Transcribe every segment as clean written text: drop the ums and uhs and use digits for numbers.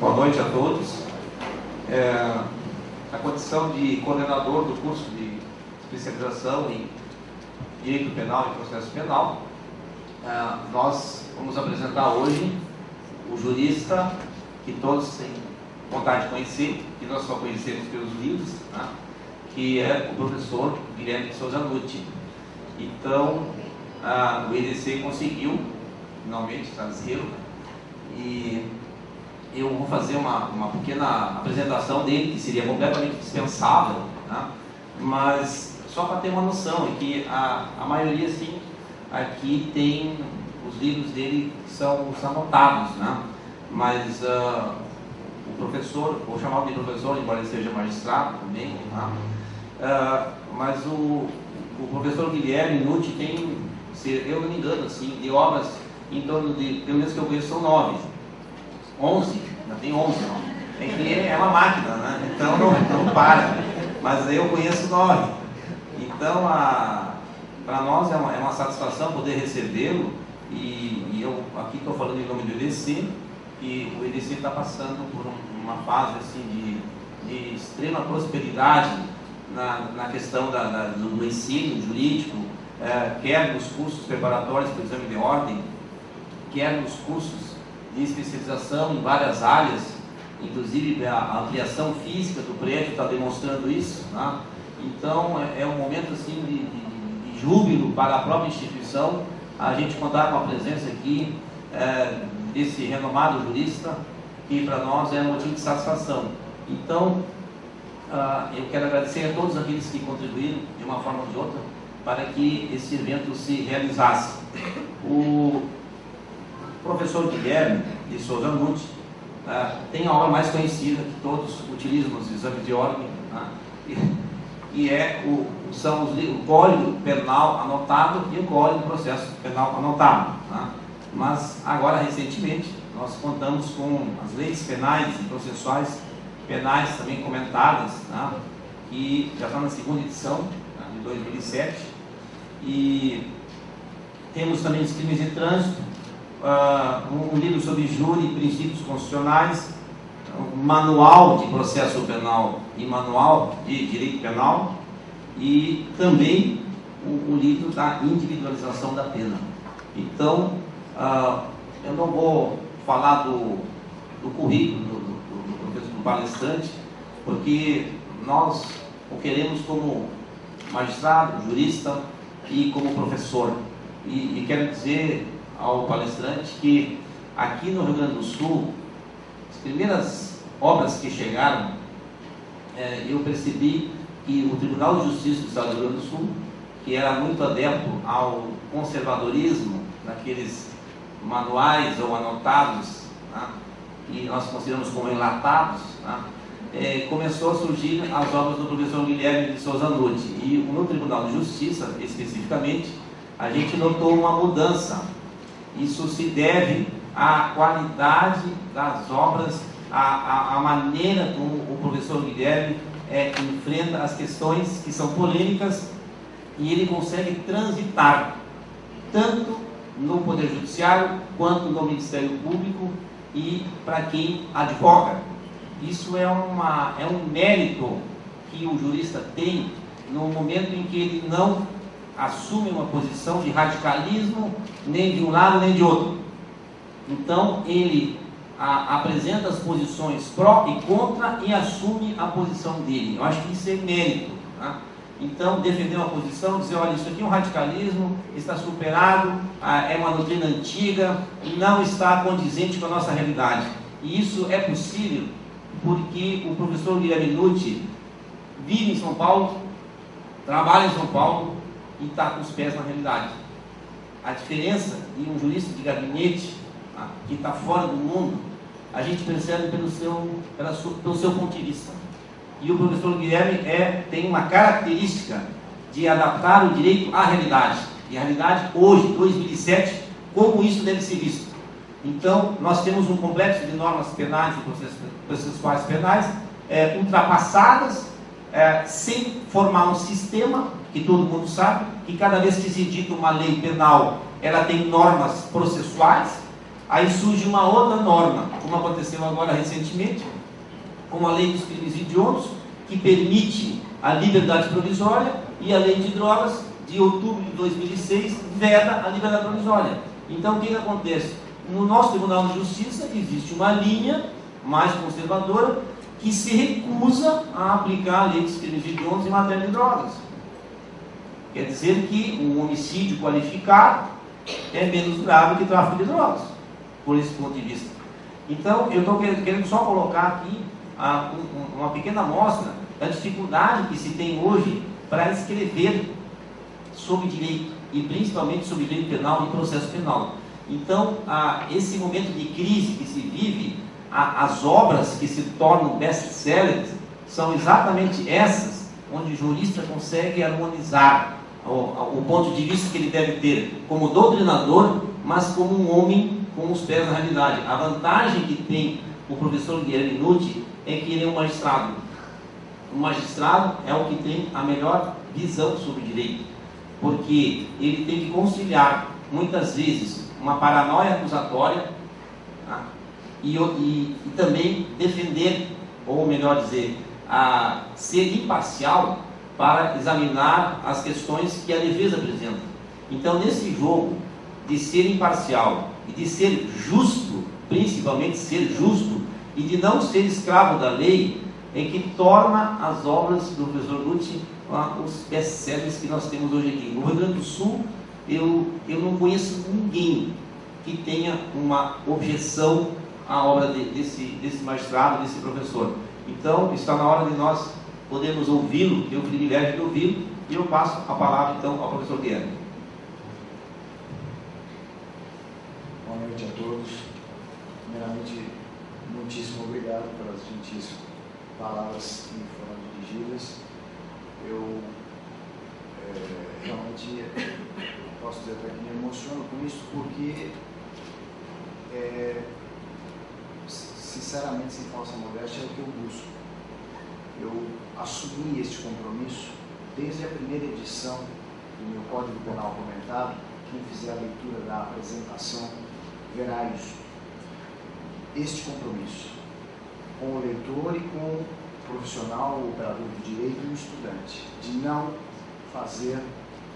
Boa noite a todos. Na condição de coordenador do curso de especialização em Direito Penal e Processo Penal, nós vamos apresentar hoje o jurista que todos têm vontade de conhecer, que nós só conhecemos pelos livros, né? Que é o professor Guilherme de Souza Nutti. Então, o EDC conseguiu finalmente trazê-lo, e eu vou fazer uma pequena apresentação dele, que seria completamente dispensável, né? Mas só para ter uma noção, é que a maioria, sim, aqui tem os livros dele que são os anotados, né? Mas o professor, vou chamá-lo de professor, embora ele seja magistrado também, né? Mas o professor Guilherme Nutti tem, se eu não me engano, assim, de obras em torno de, pelo menos que eu conheço, são 9. 11, ainda tem 11, não. É que é uma máquina, né? Então não para. Mas eu conheço 9. Então, para nós é uma satisfação poder recebê-lo, e eu aqui estou falando em nome do EDC, e o EDC está passando por uma fase assim, de extrema prosperidade na questão do ensino jurídico, quer nos cursos preparatórios para o exame de ordem, quer nos cursos de especialização em várias áreas, inclusive a ampliação física do prédio está demonstrando isso, né? Então é um momento assim de júbilo para a própria instituição a gente contar com a presença aqui desse renomado jurista, que para nós é um motivo de satisfação. Então eu quero agradecer a todos aqueles que contribuíram de uma forma ou de outra para que esse evento se realizasse. O professor Guilherme de Souza Nutti tem a obra mais conhecida que todos utilizam nos exames de ordem, né? E são o Código Penal Anotado e o Código de Processo Penal Anotado, né? Mas agora, recentemente, nós contamos com as leis penais e processuais penais também comentadas, né? Que já está na segunda edição, né, de 2007, e temos também os crimes de trânsito, um livro sobre júri e princípios constitucionais, um manual de processo penal e manual de direito penal, e também o livro da individualização da pena. Então, eu não vou falar do currículo do palestrante, porque nós o queremos como magistrado, jurista e como professor. E quero dizer ao palestrante que aqui no Rio Grande do Sul, as primeiras obras que chegaram, eu percebi que o Tribunal de Justiça do Estado do Rio Grande do Sul, que era muito adepto ao conservadorismo, naqueles manuais ou anotados, né, que nós consideramos como enlatados, né, começou a surgir as obras do professor Guilherme de Souza Nutti. E no Tribunal de Justiça, especificamente, a gente notou uma mudança. Isso se deve à qualidade das obras, à maneira como o professor Guilherme enfrenta as questões que são polêmicas, e ele consegue transitar tanto no Poder Judiciário quanto no Ministério Público e para quem advoga. Isso é um mérito que o jurista tem no momento em que ele não assume uma posição de radicalismo nem de um lado nem de outro. Então ele apresenta as posições pró e contra e assume a posição dele. Eu acho que isso é mérito, tá? Então, defender uma posição, dizer, olha, isso aqui é um radicalismo, está superado, é uma doutrina antiga, não está condizente com a nossa realidade. E isso é possível porque o professor Guilherme Nutti vive em São Paulo, trabalha em São Paulo e está com os pés na realidade. A diferença de um jurista de gabinete, que está fora do mundo, a gente percebe pelo seu ponto de vista. E o professor Guilherme tem uma característica de adaptar o direito à realidade. E a realidade hoje, 2007, como isso deve ser visto. Então, nós temos um complexo de normas penais e processuais penais ultrapassadas, sem formar um sistema, que todo mundo sabe, que cada vez que se edita uma lei penal, ela tem normas processuais, aí surge uma outra norma, como aconteceu agora recentemente, com a lei dos crimes hediondos, que permite a liberdade provisória, e a lei de drogas, de outubro de 2006, veda a liberdade provisória. Então, o que acontece? No nosso Tribunal de Justiça existe uma linha mais conservadora que se recusa a aplicar a lei dos crimes hediondos em matéria de drogas. Quer dizer que um homicídio qualificado é menos grave que tráfico de drogas, por esse ponto de vista. Então, eu estou querendo só colocar aqui uma pequena amostra da dificuldade que se tem hoje para escrever sobre direito, e principalmente sobre direito penal e processo penal. Então, esse momento de crise que se vive, as obras que se tornam best-sellers são exatamente essas, onde o jurista consegue harmonizar o ponto de vista que ele deve ter como doutrinador, mas como um homem com os pés na realidade. A vantagem que tem o professor Guilherme Nutti é que ele é um magistrado. O magistrado é o que tem a melhor visão sobre o direito, porque ele tem que conciliar, muitas vezes, uma paranoia acusatória, e também defender, ou melhor dizer, ser imparcial para examinar as questões que a defesa apresenta. Então, nesse jogo de ser imparcial e de ser justo, principalmente ser justo, e de não ser escravo da lei, é que torna as obras do professor Nutti os best-sellers que nós temos hoje aqui. No Rio Grande do Sul, eu não conheço ninguém que tenha uma objeção à obra desse magistrado, desse professor. Então, está na hora de nós podermos ouvi-lo, ter o privilégio de ouvi-lo, e eu passo a palavra, então, ao professor Guilherme. Boa noite a todos. Primeiramente, muitíssimo obrigado pelas gentis palavras que me foram dirigidas. Eu realmente posso dizer até que me emociono com isso, porque sinceramente, sem falsa modéstia, é o que eu busco. Eu assumi este compromisso desde a primeira edição do meu Código Penal comentado. Quem fizer a leitura da apresentação verá isso. Este compromisso com o leitor e com o profissional, o operador de direito e o estudante, de não fazer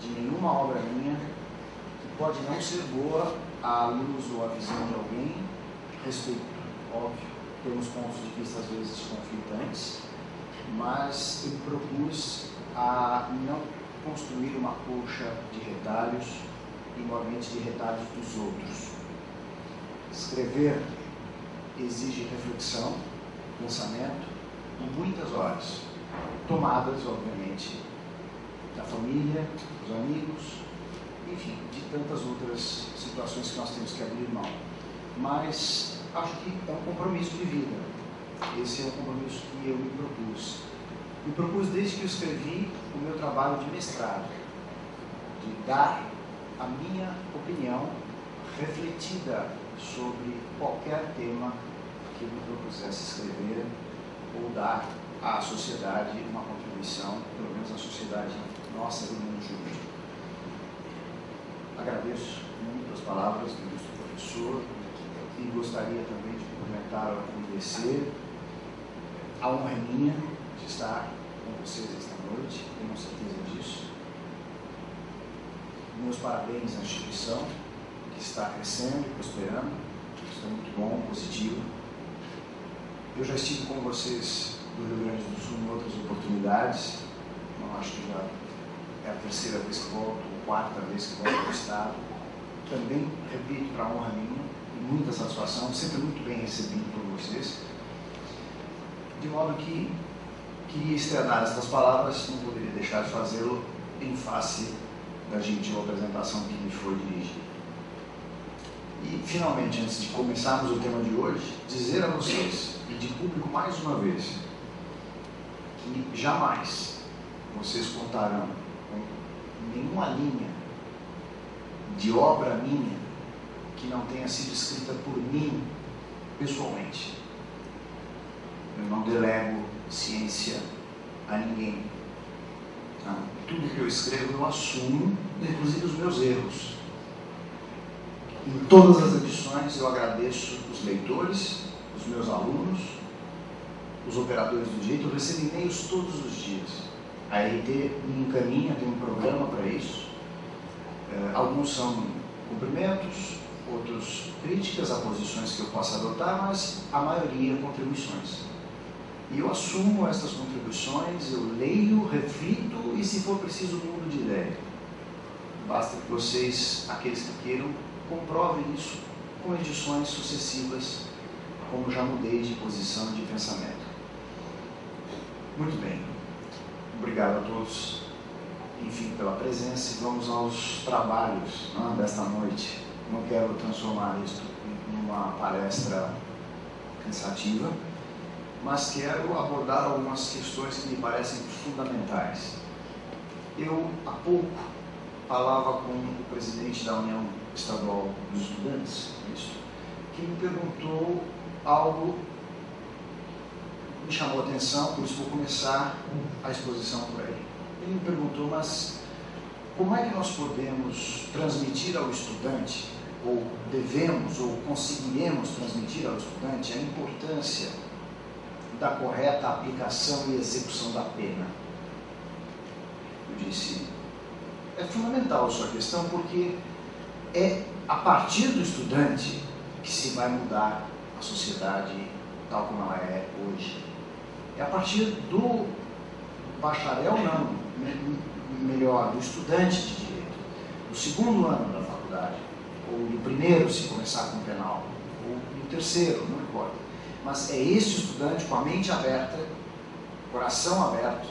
de nenhuma obra minha, que pode não ser boa à luz ou à visão de alguém, respeito, óbvio, temos pontos de vista às vezes conflitantes, mas eu propus a não construir uma colcha de retalhos, igualmente de retalhos dos outros. Escrever exige reflexão, pensamento e muitas horas, tomadas, obviamente, da família, dos amigos, enfim, de tantas outras situações que nós temos que abrir mão. Mas acho que é um compromisso de vida. Esse é o compromisso que eu me propus. Me propus desde que eu escrevi o meu trabalho de mestrado, de dar a minha opinião refletida sobre qualquer tema que eu me propusesse escrever ou dar à sociedade uma contribuição, pelo menos à sociedade nossa do mundo jurídico. Agradeço muito as palavras do ilustre professor e gostaria também de cumprimentá-lo e agradecer. A honra é minha de estar com vocês esta noite, tenho certeza disso. Meus parabéns à instituição, que está crescendo e prosperando. Isso é muito bom, positivo. Eu já estive com vocês do Rio Grande do Sul em outras oportunidades. Não acho que já é a terceira vez que volto, ou quarta vez que volto ao Estado. Também, repito, para a honra minha e muita satisfação, sempre muito bem recebido por vocês. De modo que queria externar estas palavras, não poderia deixar de fazê-lo em face da gentil apresentação que me foi dirigida. E, finalmente, antes de começarmos o tema de hoje, dizer a vocês, e de público mais uma vez, que jamais vocês contarão com nenhuma linha de obra minha que não tenha sido escrita por mim pessoalmente. Eu não delego ciência a ninguém. Não. Tudo que eu escrevo eu assumo, inclusive os meus erros. Em todas as edições eu agradeço os leitores, os meus alunos, os operadores do direito. Eu recebo e-mails todos os dias. A RT me encaminha, tem um programa para isso. Alguns são cumprimentos, outros críticas a posições que eu possa adotar, mas a maioria contribuições. E eu assumo essas contribuições, eu leio, reflito e, se for preciso, mudo de ideia. Basta que vocês, aqueles que queiram, comprovem isso com edições sucessivas, como já mudei de posição de pensamento. Muito bem. Obrigado a todos, enfim, pela presença, e vamos aos trabalhos desta noite. Não quero transformar isto em uma palestra cansativa, mas quero abordar algumas questões que me parecem fundamentais. Eu, há pouco, falava com o presidente da União Estadual dos Estudantes, que me perguntou algo que me chamou a atenção, por isso vou começar a exposição por aí. Ele me perguntou, mas como é que nós podemos transmitir ao estudante, ou devemos, ou conseguiremos transmitir ao estudante a importância da correta aplicação e execução da pena? Eu disse, é fundamental a sua questão, porque é a partir do estudante que se vai mudar a sociedade tal como ela é hoje. É a partir do bacharel, não, melhor, do estudante de direito, do segundo ano da faculdade, ou do primeiro, se começar com penal, ou do terceiro, não importa. Mas é esse estudante com a mente aberta, coração aberto.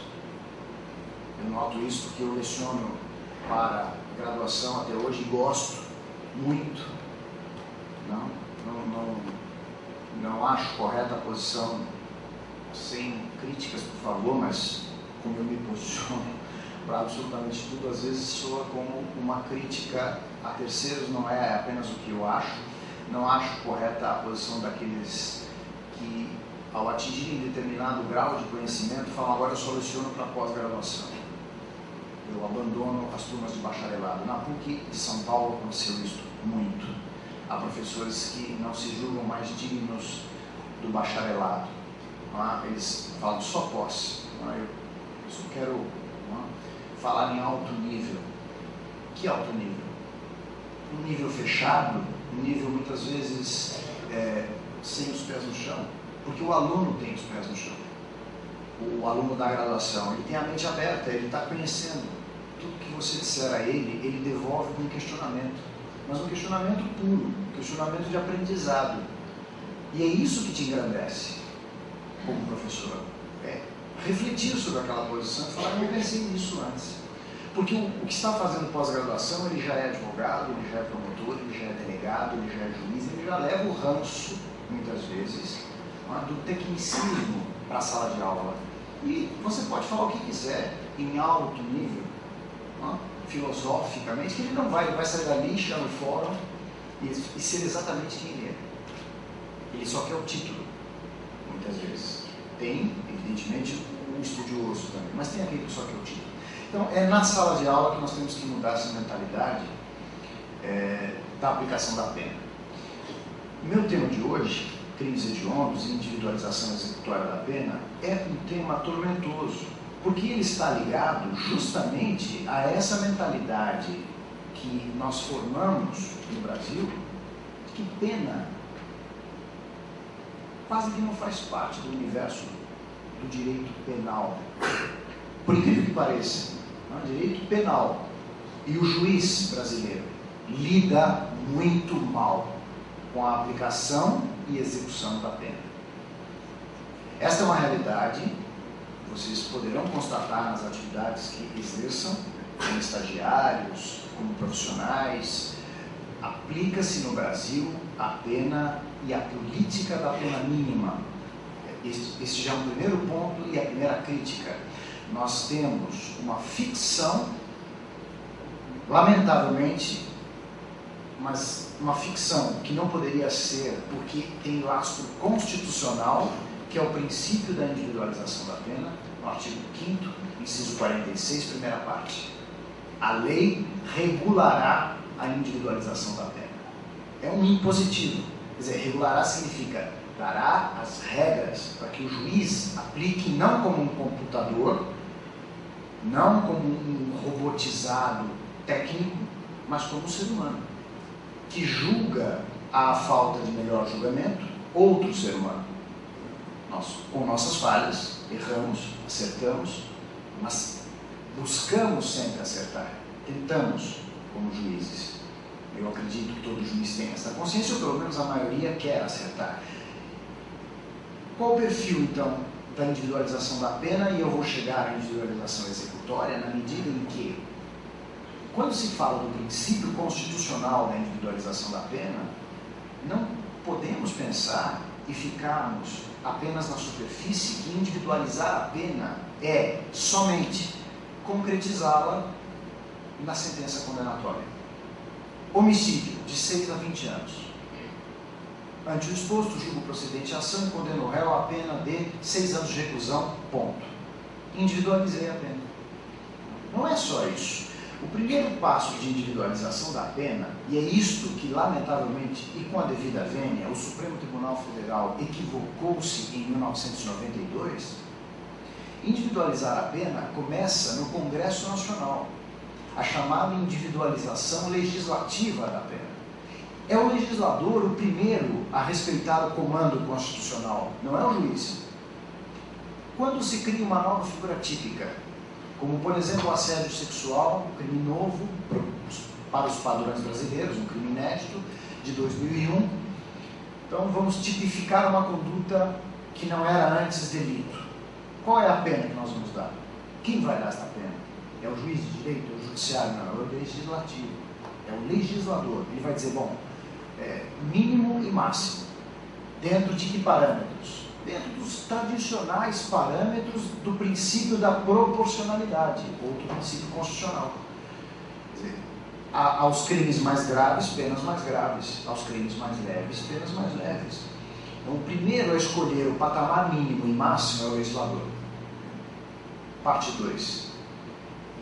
Eu noto isso porque eu leciono para graduação até hoje e gosto muito. Não acho correta a posição, sem críticas, por favor, mas como eu me posiciono para absolutamente tudo, às vezes soa como uma crítica a terceiros, não é apenas o que eu acho. Não acho correta a posição daqueles que, ao atingirem determinado grau de conhecimento, falam, agora eu só leciono para pós-graduação. Eu abandono as turmas de bacharelado. Na PUC de São Paulo aconteceu isso muito. Há professores que não se julgam mais dignos do bacharelado. Eles falam só pós. Eu só quero falar em alto nível. Que alto nível? Um nível fechado, um nível muitas vezes sem os pés no chão, porque o aluno tem os pés no chão. O aluno da graduação, ele tem a mente aberta, ele está conhecendo. Tudo que você disser a ele, ele devolve com um questionamento, mas um questionamento puro, um questionamento de aprendizado. E é isso que te engrandece como professor. Refletir sobre aquela posição e falar, eu não pensei nisso antes. Porque o que está fazendo pós-graduação, ele já é advogado, ele já é promotor, ele já é delegado, ele já é juiz, ele já leva o ranço, muitas vezes, do tecnicismo para a sala de aula. E você pode falar o que quiser, em alto nível, filosoficamente, que ele não vai sair dali, chegar no fórum e ser exatamente quem ele é. Ele só quer o título, muitas vezes. Tem, evidentemente, um estudioso também, mas tem aquele que só quer o título. Então, é na sala de aula que nós temos que mudar essa mentalidade da aplicação da pena. O meu tema de hoje, crimes hediondos e individualização executória da pena, é um tema tormentoso, porque ele está ligado justamente a essa mentalidade que nós formamos no Brasil, que pena quase que não faz parte do universo do direito penal. Por incrível que pareça, direito penal e o juiz brasileiro lida muito mal com a aplicação e execução da pena. Esta é uma realidade, vocês poderão constatar nas atividades que exerçam, como estagiários, como profissionais. Aplica-se no Brasil a pena e a política da pena mínima. Este já é um primeiro ponto e a primeira crítica. Nós temos uma ficção, lamentavelmente, mas uma ficção que não poderia ser, porque tem lastro constitucional, que é o princípio da individualização da pena, no artigo 5º, inciso 46, primeira parte. A lei regulará a individualização da pena. É um impositivo. Quer dizer, regulará significa dará as regras para que o juiz aplique não como um computador, não como um robotizado técnico, mas como um ser humano, que julga à falta de melhor julgamento outro ser humano. Nós, com nossas falhas, erramos, acertamos, mas buscamos sempre acertar, tentamos como juízes. Eu acredito que todo juiz tem essa consciência, ou pelo menos a maioria quer acertar. Qual o perfil, então, da individualização da pena? E eu vou chegar à individualização executória na medida em que, quando se fala do princípio constitucional da individualização da pena, não podemos pensar e ficarmos apenas na superfície que individualizar a pena é somente concretizá-la na sentença condenatória. Homicídio, de 6 a 20 anos. Ante o exposto, julgo procedente a ação e condeno o réu a pena de 6 anos de reclusão, ponto. Individualizei a pena. Não é só isso. O primeiro passo de individualização da pena, e é isto que, lamentavelmente, e com a devida vênia, o Supremo Tribunal Federal equivocou-se em 1992, individualizar a pena começa no Congresso Nacional, a chamada individualização legislativa da pena. É o legislador o primeiro a respeitar o comando constitucional, não é o juiz. Quando se cria uma nova figura típica, como por exemplo o assédio sexual, um crime novo para os padrões brasileiros, um crime inédito de 2001, então vamos tipificar uma conduta que não era antes delito. Qual é a pena que nós vamos dar? Quem vai dar esta pena? É o juiz de direito, é o judiciário? Não, é o legislativo, é o legislador. Ele vai dizer, bom, mínimo e máximo. Dentro de que parâmetros? Dentro dos tradicionais parâmetros do princípio da proporcionalidade, outro princípio constitucional. Quer dizer, aos crimes mais graves, penas mais graves. Aos crimes mais leves, penas mais leves. Então, o primeiro a escolher o patamar mínimo e máximo é o legislador. Parte 2.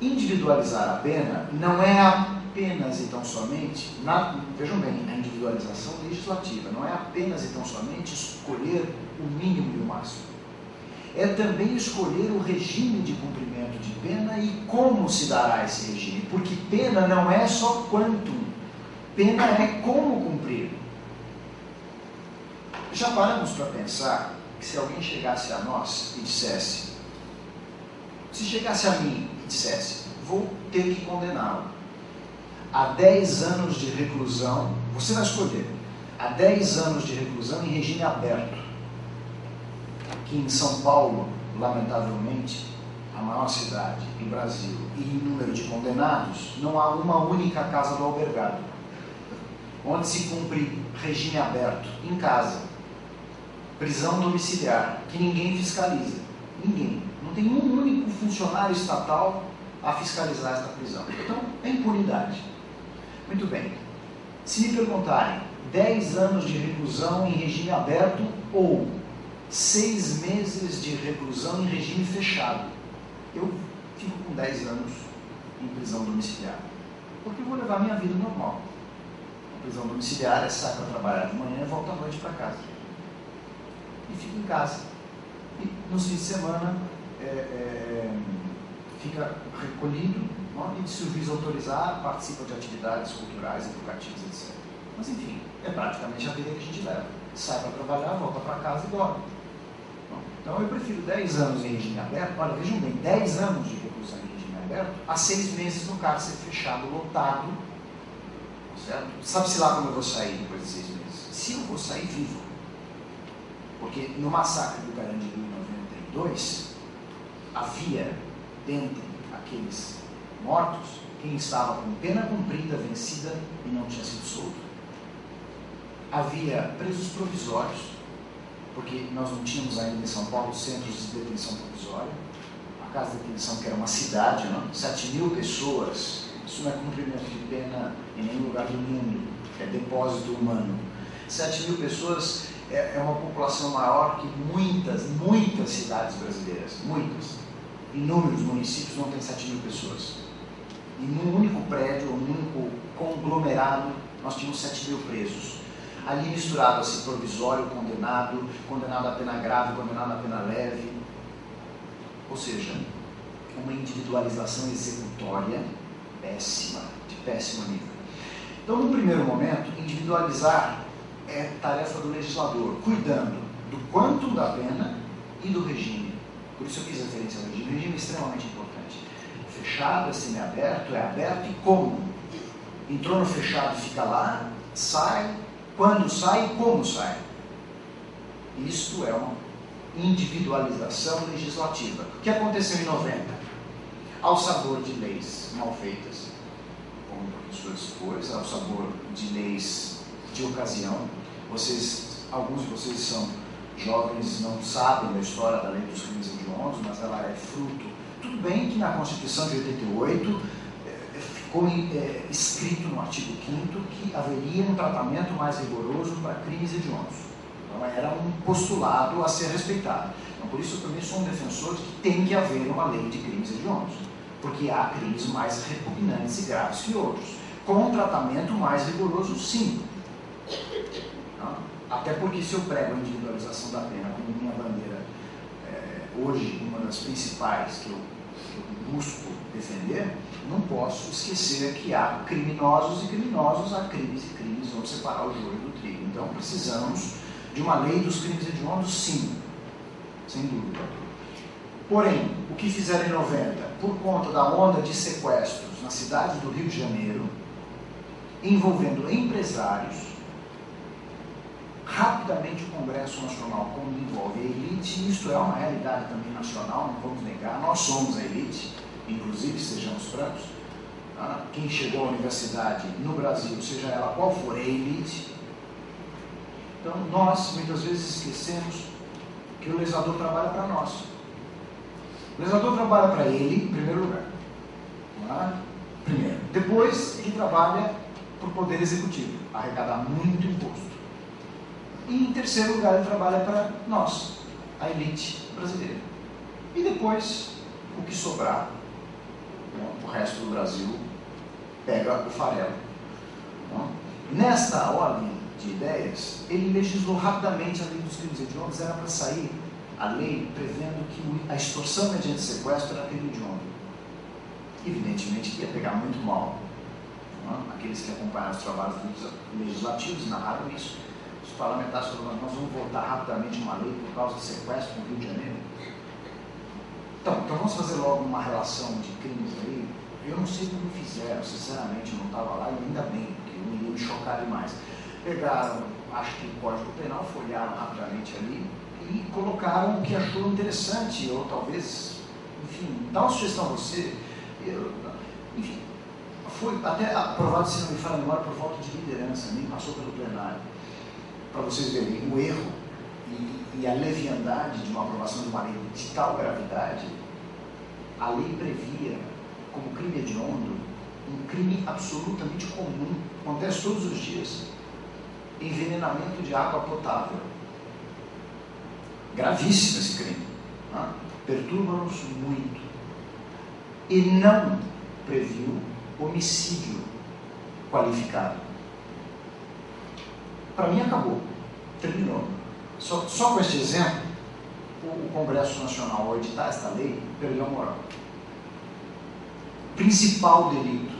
Individualizar a pena não é apenas e tão somente, vejam bem, a individualização legislativa não é apenas e tão somente escolher o mínimo e o máximo. É também escolher o regime de cumprimento de pena e como se dará esse regime, porque pena não é só quantum, pena é como cumprir. Já paramos para pensar que se alguém chegasse a nós e dissesse, se chegasse a mim e dissesse, vou ter que condená-lo a 10 anos de reclusão, você vai escolher, a 10 anos de reclusão em regime aberto. Aqui em São Paulo, lamentavelmente, a maior cidade do Brasil e em número de condenados, não há uma única casa do albergado, onde se cumpre regime aberto, em casa, prisão domiciliar, que ninguém fiscaliza, ninguém. Não tem um único funcionário estatal a fiscalizar esta prisão. Então, é impunidade. Muito bem. Se me perguntarem 10 anos de reclusão em regime aberto ou 6 meses de reclusão em regime fechado, eu fico com 10 anos em prisão domiciliar. Porque eu vou levar minha vida normal. A prisão domiciliar é sair para trabalhar de manhã e volta à noite para casa. E fico em casa. E nos fins de semana fica recolhido, e se o juiz autorizar, participa de atividades culturais, educativas, etc. Mas enfim, é praticamente a vida que a gente leva. sai para trabalhar, volta para casa e dorme. Então eu prefiro 10 anos em regime aberto, olha, vejam bem, 10 anos de reclusão em regime aberto, a 6 meses no cárcere fechado, lotado, certo? Sabe-se lá como eu vou sair depois de 6 meses? Se eu vou sair vivo. Porque no massacre do Carandiru em 92, havia, dentre aqueles mortos, quem estava com pena cumprida, vencida e não tinha sido solto. Havia presos provisórios, porque nós não tínhamos ainda em São Paulo centros de detenção provisória. A casa de detenção, que era uma cidade, não? 7.000 pessoas, isso não é cumprimento de pena em nenhum lugar do mundo, é depósito humano. 7.000 pessoas é uma população maior que muitas cidades brasileiras, muitas. Inúmeros municípios não têm 7.000 pessoas. E num único prédio, num único conglomerado, nós tínhamos 7.000 presos. Ali misturava-se provisório, condenado a pena grave, condenado a pena leve. Ou seja, uma individualização executória péssima, de péssimo nível. Então, no primeiro momento, individualizar é tarefa do legislador, cuidando do quantum da pena e do regime. Por isso eu fiz referência ao regime. O regime é extremamente importante. Fechado é semiaberto, é aberto e como? Entrou no fechado, fica lá, sai, quando sai e como sai. Isto é uma individualização legislativa. O que aconteceu em 90? Ao sabor de leis mal feitas, como o professor expôs, ao sabor de leis de ocasião. Alguns de vocês são jovens, não sabem da história da lei dos crimes hediondos, mas ela é fruto. Tudo bem que na Constituição de 88 ficou escrito no artigo 5º que haveria um tratamento mais rigoroso para crimes hediondos. Então era um postulado a ser respeitado. Então, por isso eu também sou um defensor de que tem que haver uma lei de crimes hediondos, porque há crimes mais repugnantes e graves que outros, com um tratamento mais rigoroso, sim. Até porque se eu prego a individualização da pena como minha bandeira, hoje uma das principais que eu busco defender, não posso esquecer que há criminosos e criminosos, há crimes e crimes, vamos separar o joio do trigo. Então precisamos de uma lei dos crimes hediondos, sim, sem dúvida. Porém, o que fizeram em 90, por conta da onda de sequestros na cidade do Rio de Janeiro, envolvendo empresários, rapidamente o Congresso Nacional, como envolve a elite, isto é uma realidade também nacional, não vamos negar, nós somos a elite, inclusive, sejamos francos, quem chegou à universidade no Brasil, seja ela qual for, é a elite. Então, nós, muitas vezes, esquecemos que o legislador trabalha para nós. O legislador trabalha para ele, em primeiro lugar. Primeiro. Depois, ele trabalha para o Poder Executivo, arrecadar muito imposto. E, em terceiro lugar, ele trabalha para nós, a elite brasileira. E depois, o que sobrar, o resto do Brasil pega o farelo. Nesta ordem de ideias, ele legislou rapidamente a lei dos crimes hediondos, era para sair a lei prevendo que a extorsão mediante sequestro era crime hediondo. Evidentemente ia pegar muito mal. Aqueles que acompanharam os trabalhos legislativos narraram isso. Os parlamentares falaram, nós vamos votar rapidamente uma lei por causa de sequestro no Rio de Janeiro. Então vamos fazer logo uma relação de crimes aí. Eu não sei como fizeram, sinceramente, eu não estava lá e ainda bem, porque eu ia me chocar demais. Pegaram, acho que o Código Penal, folhearam rapidamente ali e colocaram o que achou interessante, ou talvez, enfim, dá uma sugestão a você. Enfim, foi até aprovado, se não me falha a memória, por falta de liderança, nem passou pelo plenário. Para vocês verem o erro e a leviandade de uma aprovação de uma lei de tal gravidade, a lei previa como crime hediondo um crime absolutamente comum, acontece todos os dias, envenenamento de água potável. Gravíssimo esse crime, perturba-nos muito. E não previu homicídio qualificado. Para mim acabou, terminou. Só com este exemplo, o Congresso Nacional, ao editar esta lei, perdeu a moral. Principal delito,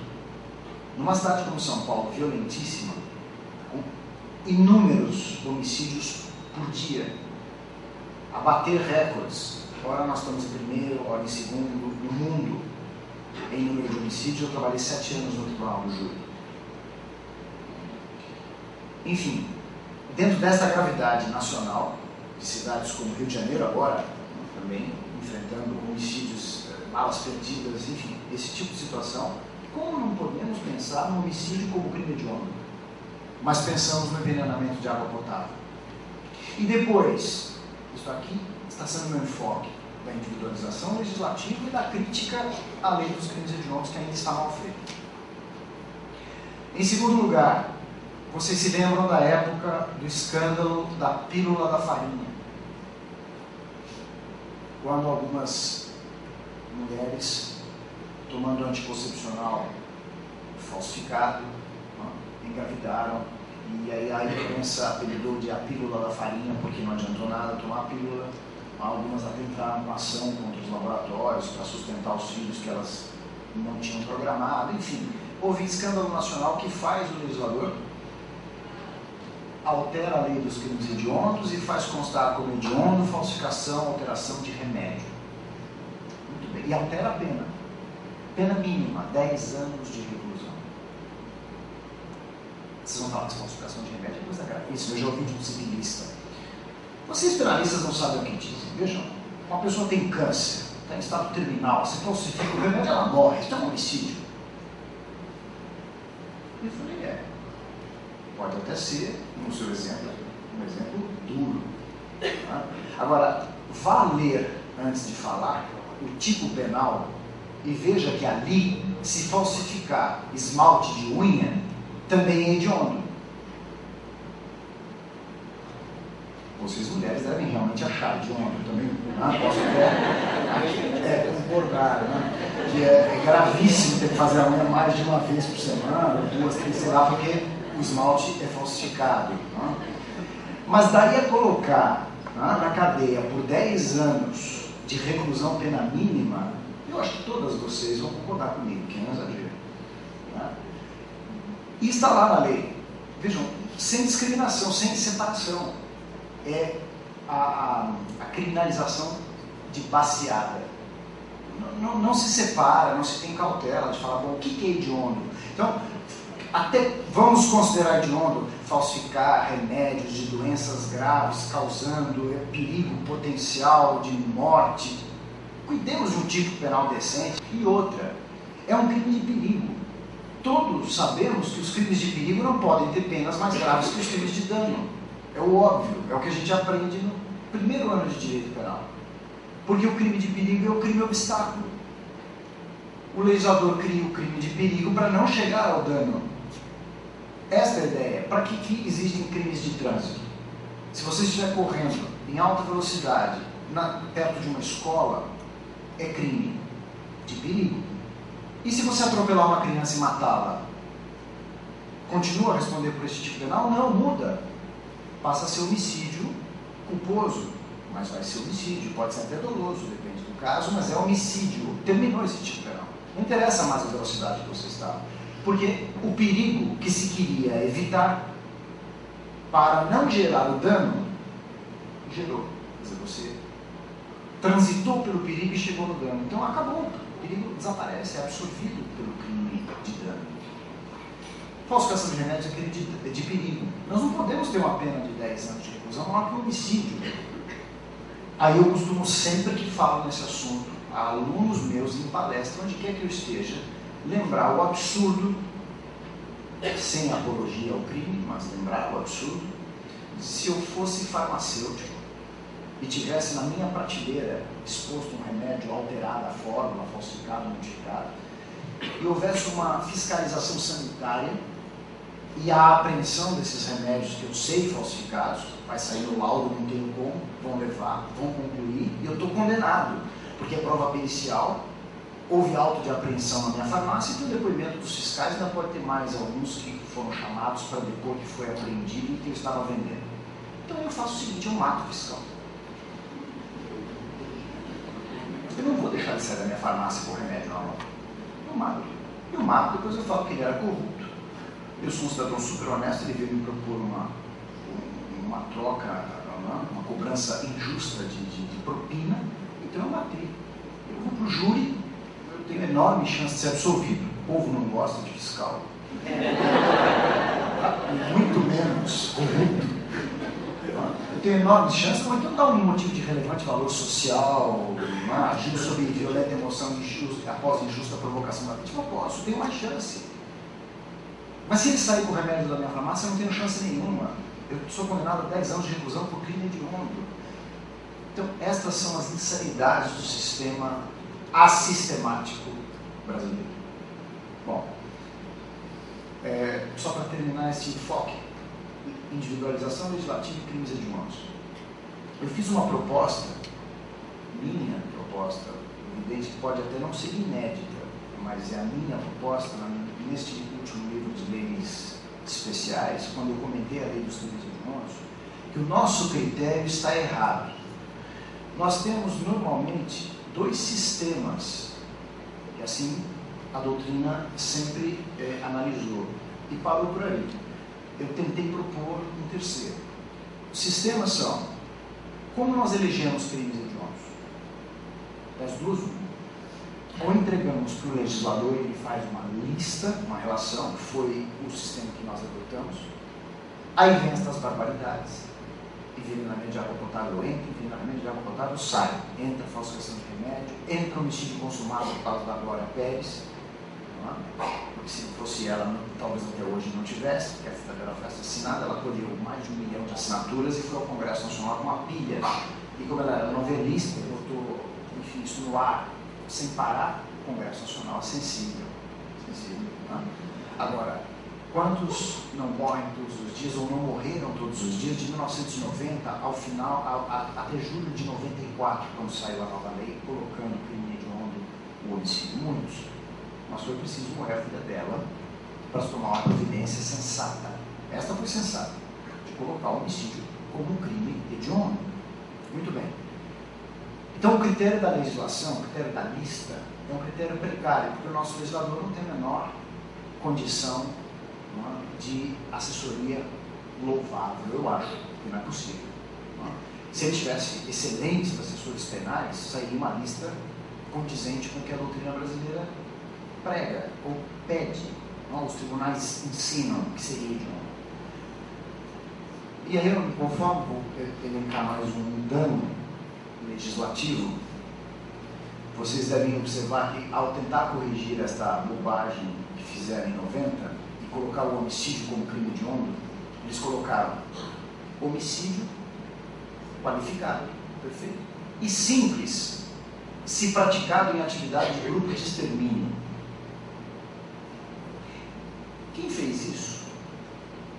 numa cidade como São Paulo, violentíssima, com inúmeros homicídios por dia, a bater recordes. Ora nós estamos em primeiro, ora em segundo no mundo em número de homicídios. Eu trabalhei 7 anos no Tribunal do Júri. Enfim, dentro desta gravidade nacional, de cidades como Rio de Janeiro agora, também enfrentando homicídios, balas perdidas, enfim, esse tipo de situação, como não podemos pensar no homicídio como crime hediondo? Mas pensamos no envenenamento de água potável. E depois, isso aqui está sendo meu enfoque da individualização legislativa e da crítica à lei dos crimes hediondos, que ainda está mal feita. Em segundo lugar, vocês se lembram da época do escândalo da pílula da farinha, quando algumas mulheres, tomando anticoncepcional falsificado, engravidaram, e aí a imprensa apelidou de a pílula da farinha, porque não adiantou nada tomar a pílula. Algumas até entraram com ação contra os laboratórios para sustentar os filhos que elas não tinham programado. Enfim, houve escândalo nacional que faz o legislador altera a lei dos crimes hediondos e faz constar como hediondo falsificação, alteração de remédio. Muito bem. E altera a pena. Pena mínima, 10 anos de reclusão. Vocês vão falar que falsificação de remédio é coisa gravíssima. Eu já ouvi de um civilista. Vocês penalistas não sabem o que dizem. Vejam, uma pessoa tem câncer, está em estado terminal, se falsifica o remédio, ela morre. Isso é um homicídio. Eu falei, pode até ser, no seu exemplo, um exemplo duro. Tá? Agora, vá ler, antes de falar, o tipo penal e veja que ali, se falsificar esmalte de unha, também é hediondo. Vocês mulheres devem realmente achar hediondo também. Posso até concordar, que é gravíssimo ter que fazer a unha mais de uma vez por semana, ou 2, 3, sei lá, porque o esmalte é falsificado. Mas daí a colocar na cadeia por 10 anos de reclusão pena mínima, eu acho que todas vocês vão concordar comigo, que não é exagero. E está lá na lei. Vejam, sem discriminação, sem separação. É a criminalização de baseada. Não se separa, não se tem cautela de falar, bom, o que é hediondo? Então, até vamos considerar hediondo falsificar remédios de doenças graves, causando perigo potencial de morte. Cuidemos de um tipo penal decente. E outra, é um crime de perigo. Todos sabemos que os crimes de perigo não podem ter penas mais graves que os crimes de dano. É o óbvio, é o que a gente aprende no primeiro ano de direito penal. Porque o crime de perigo é o crime obstáculo. O legislador cria o crime de perigo para não chegar ao dano. Esta é a ideia. Para que existem crimes de trânsito? Se você estiver correndo em alta velocidade perto de uma escola, é crime de perigo. E se você atropelar uma criança e matá-la, continua a responder por esse tipo penal? Não, muda. Passa a ser homicídio culposo, mas vai ser homicídio. Pode ser até doloso, depende do caso, mas é homicídio. Terminou esse tipo penal. Não interessa mais a velocidade que você está. Porque o perigo que se queria evitar para não gerar o dano, gerou. Quer dizer, você transitou pelo perigo e chegou no dano. Então acabou. O perigo desaparece, é absorvido pelo crime de dano. Falsificação de remédios é crime de perigo. Nós não podemos ter uma pena de 10 anos de reclusão maior que homicídio. Aí eu costumo, sempre que falo nesse assunto, a alunos meus em palestra, onde quer que eu esteja, lembrar o absurdo, sem apologia ao crime, mas lembrar o absurdo, se eu fosse farmacêutico e tivesse na minha prateleira exposto um remédio alterado, a fórmula, falsificado, modificado, e houvesse uma fiscalização sanitária e a apreensão desses remédios que eu sei falsificados, vai sair no laudo, não tenho como, vão levar, vão concluir, e eu estou condenado, porque é prova pericial, houve auto de apreensão na minha farmácia e tem o depoimento dos fiscais, ainda pode ter mais alguns que foram chamados para depor que foi apreendido e que eu estava vendendo. Então eu faço o seguinte, eu mato o fiscal. Eu não vou deixar de sair da minha farmácia por remédio na mão. Eu mato, depois eu falo que ele era corrupto. Eu sou um cidadão super honesto, ele veio me propor uma uma troca, uma cobrança injusta de propina, então eu matei. Eu vou para o júri, eu tenho enorme chance de ser absolvido. O povo não gosta de fiscal. Muito menos corrupto. Eu tenho enorme chance, ou então dar um motivo de relevante valor social, agir sob violenta emoção injusta, após injusta provocação da vítima, eu posso, tenho mais chance. Mas se ele sair com o remédio da minha farmácia, eu não tenho chance nenhuma. Eu sou condenado a 10 anos de reclusão por crime hediondo. Então, estas são as insanidades do sistema assistemático brasileiro. Bom, só para terminar esse enfoque, individualização legislativa e crimes hediondos. Eu fiz uma proposta, minha proposta, evidente que pode até não ser inédita, mas é a minha proposta neste último livro de leis especiais, quando eu comentei a lei dos crimes hediondos, que o nosso critério está errado. Nós temos normalmente dois sistemas, e assim a doutrina sempre analisou, e parou por aí. Eu tentei propor um terceiro. Os sistemas são, como nós elegemos crimes hediondos? Das duas, ou entregamos para o legislador e ele faz uma lista, uma relação, que foi o sistema que nós adotamos, aí vem estas barbaridades, envenenamento de água potável entra, envenenamento de água potável sai, entra falsificação de remédio, entra homicídio consumado por causa da Glória Pérez, porque se fosse ela, talvez até hoje não tivesse, porque ela foi assassinada, ela colheu mais de 1 milhão de assinaturas e foi ao Congresso Nacional com uma pilha. E como ela era novelista, botou, enfim, isso no ar, sem parar, o Congresso Nacional é sensível. Agora, quantos não morrem todos os dias ou não morreram todos os dias de 1990 ao final, até julho de 94, quando saiu a nova lei, colocando o crime hediondo, o homicídio? Muitos. Mas foi preciso morrer a filha dela para se tomar uma providência sensata. Esta foi sensata, de colocar o homicídio como um crime hediondo. Muito bem. Então o critério da legislação, o critério da lista, é um critério precário, porque o nosso legislador não tem a menor condição de assessoria louvável, eu acho, que não é possível. Se ele tivesse excelentes assessores penais, sairia uma lista condizente com o que a doutrina brasileira prega ou pede, os tribunais ensinam que seria hediondo. E aí, conforme vou elencar mais um dano legislativo, vocês devem observar que, ao tentar corrigir esta bobagem que fizeram em 90 e colocar o homicídio como crime hediondo, eles colocaram homicídio qualificado, perfeito, e simples, se praticado em atividade de grupo de extermínio. Quem fez isso?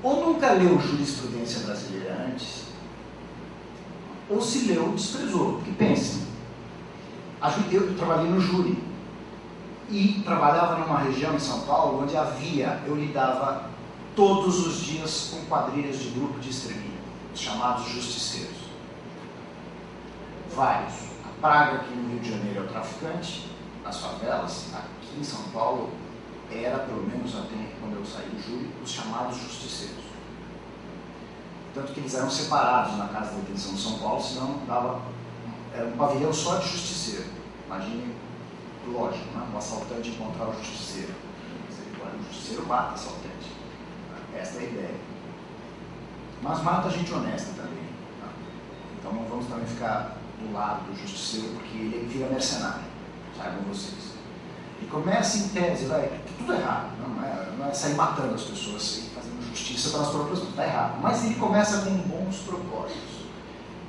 Ou nunca leu jurisprudência brasileira antes, ou se leu, desprezou. Porque pensem, eu trabalhei no júri e trabalhava numa região em São Paulo onde eu lidava todos os dias com quadrilhas de grupo de extermínio, os chamados justiceiros. Vários. A praga aqui no Rio de Janeiro é o traficante, nas favelas, aqui em São Paulo era, pelo menos até quando eu saí do júri, os chamados justiceiros. Tanto que eles eram separados na casa de detenção de São Paulo, senão era um pavilhão só de justiceiro. Imaginem, lógico, o assaltante encontrar o justiceiro. O justiceiro mata o assaltante. Esta é a ideia. Mas mata gente honesta também. Então não vamos também ficar do lado do justiceiro, porque ele vira mercenário, saibam vocês. E começa em tese, tudo errado, não é sair matando as pessoas e fazendo justiça pelas próprias mãos, está errado. Mas ele começa com bons propósitos.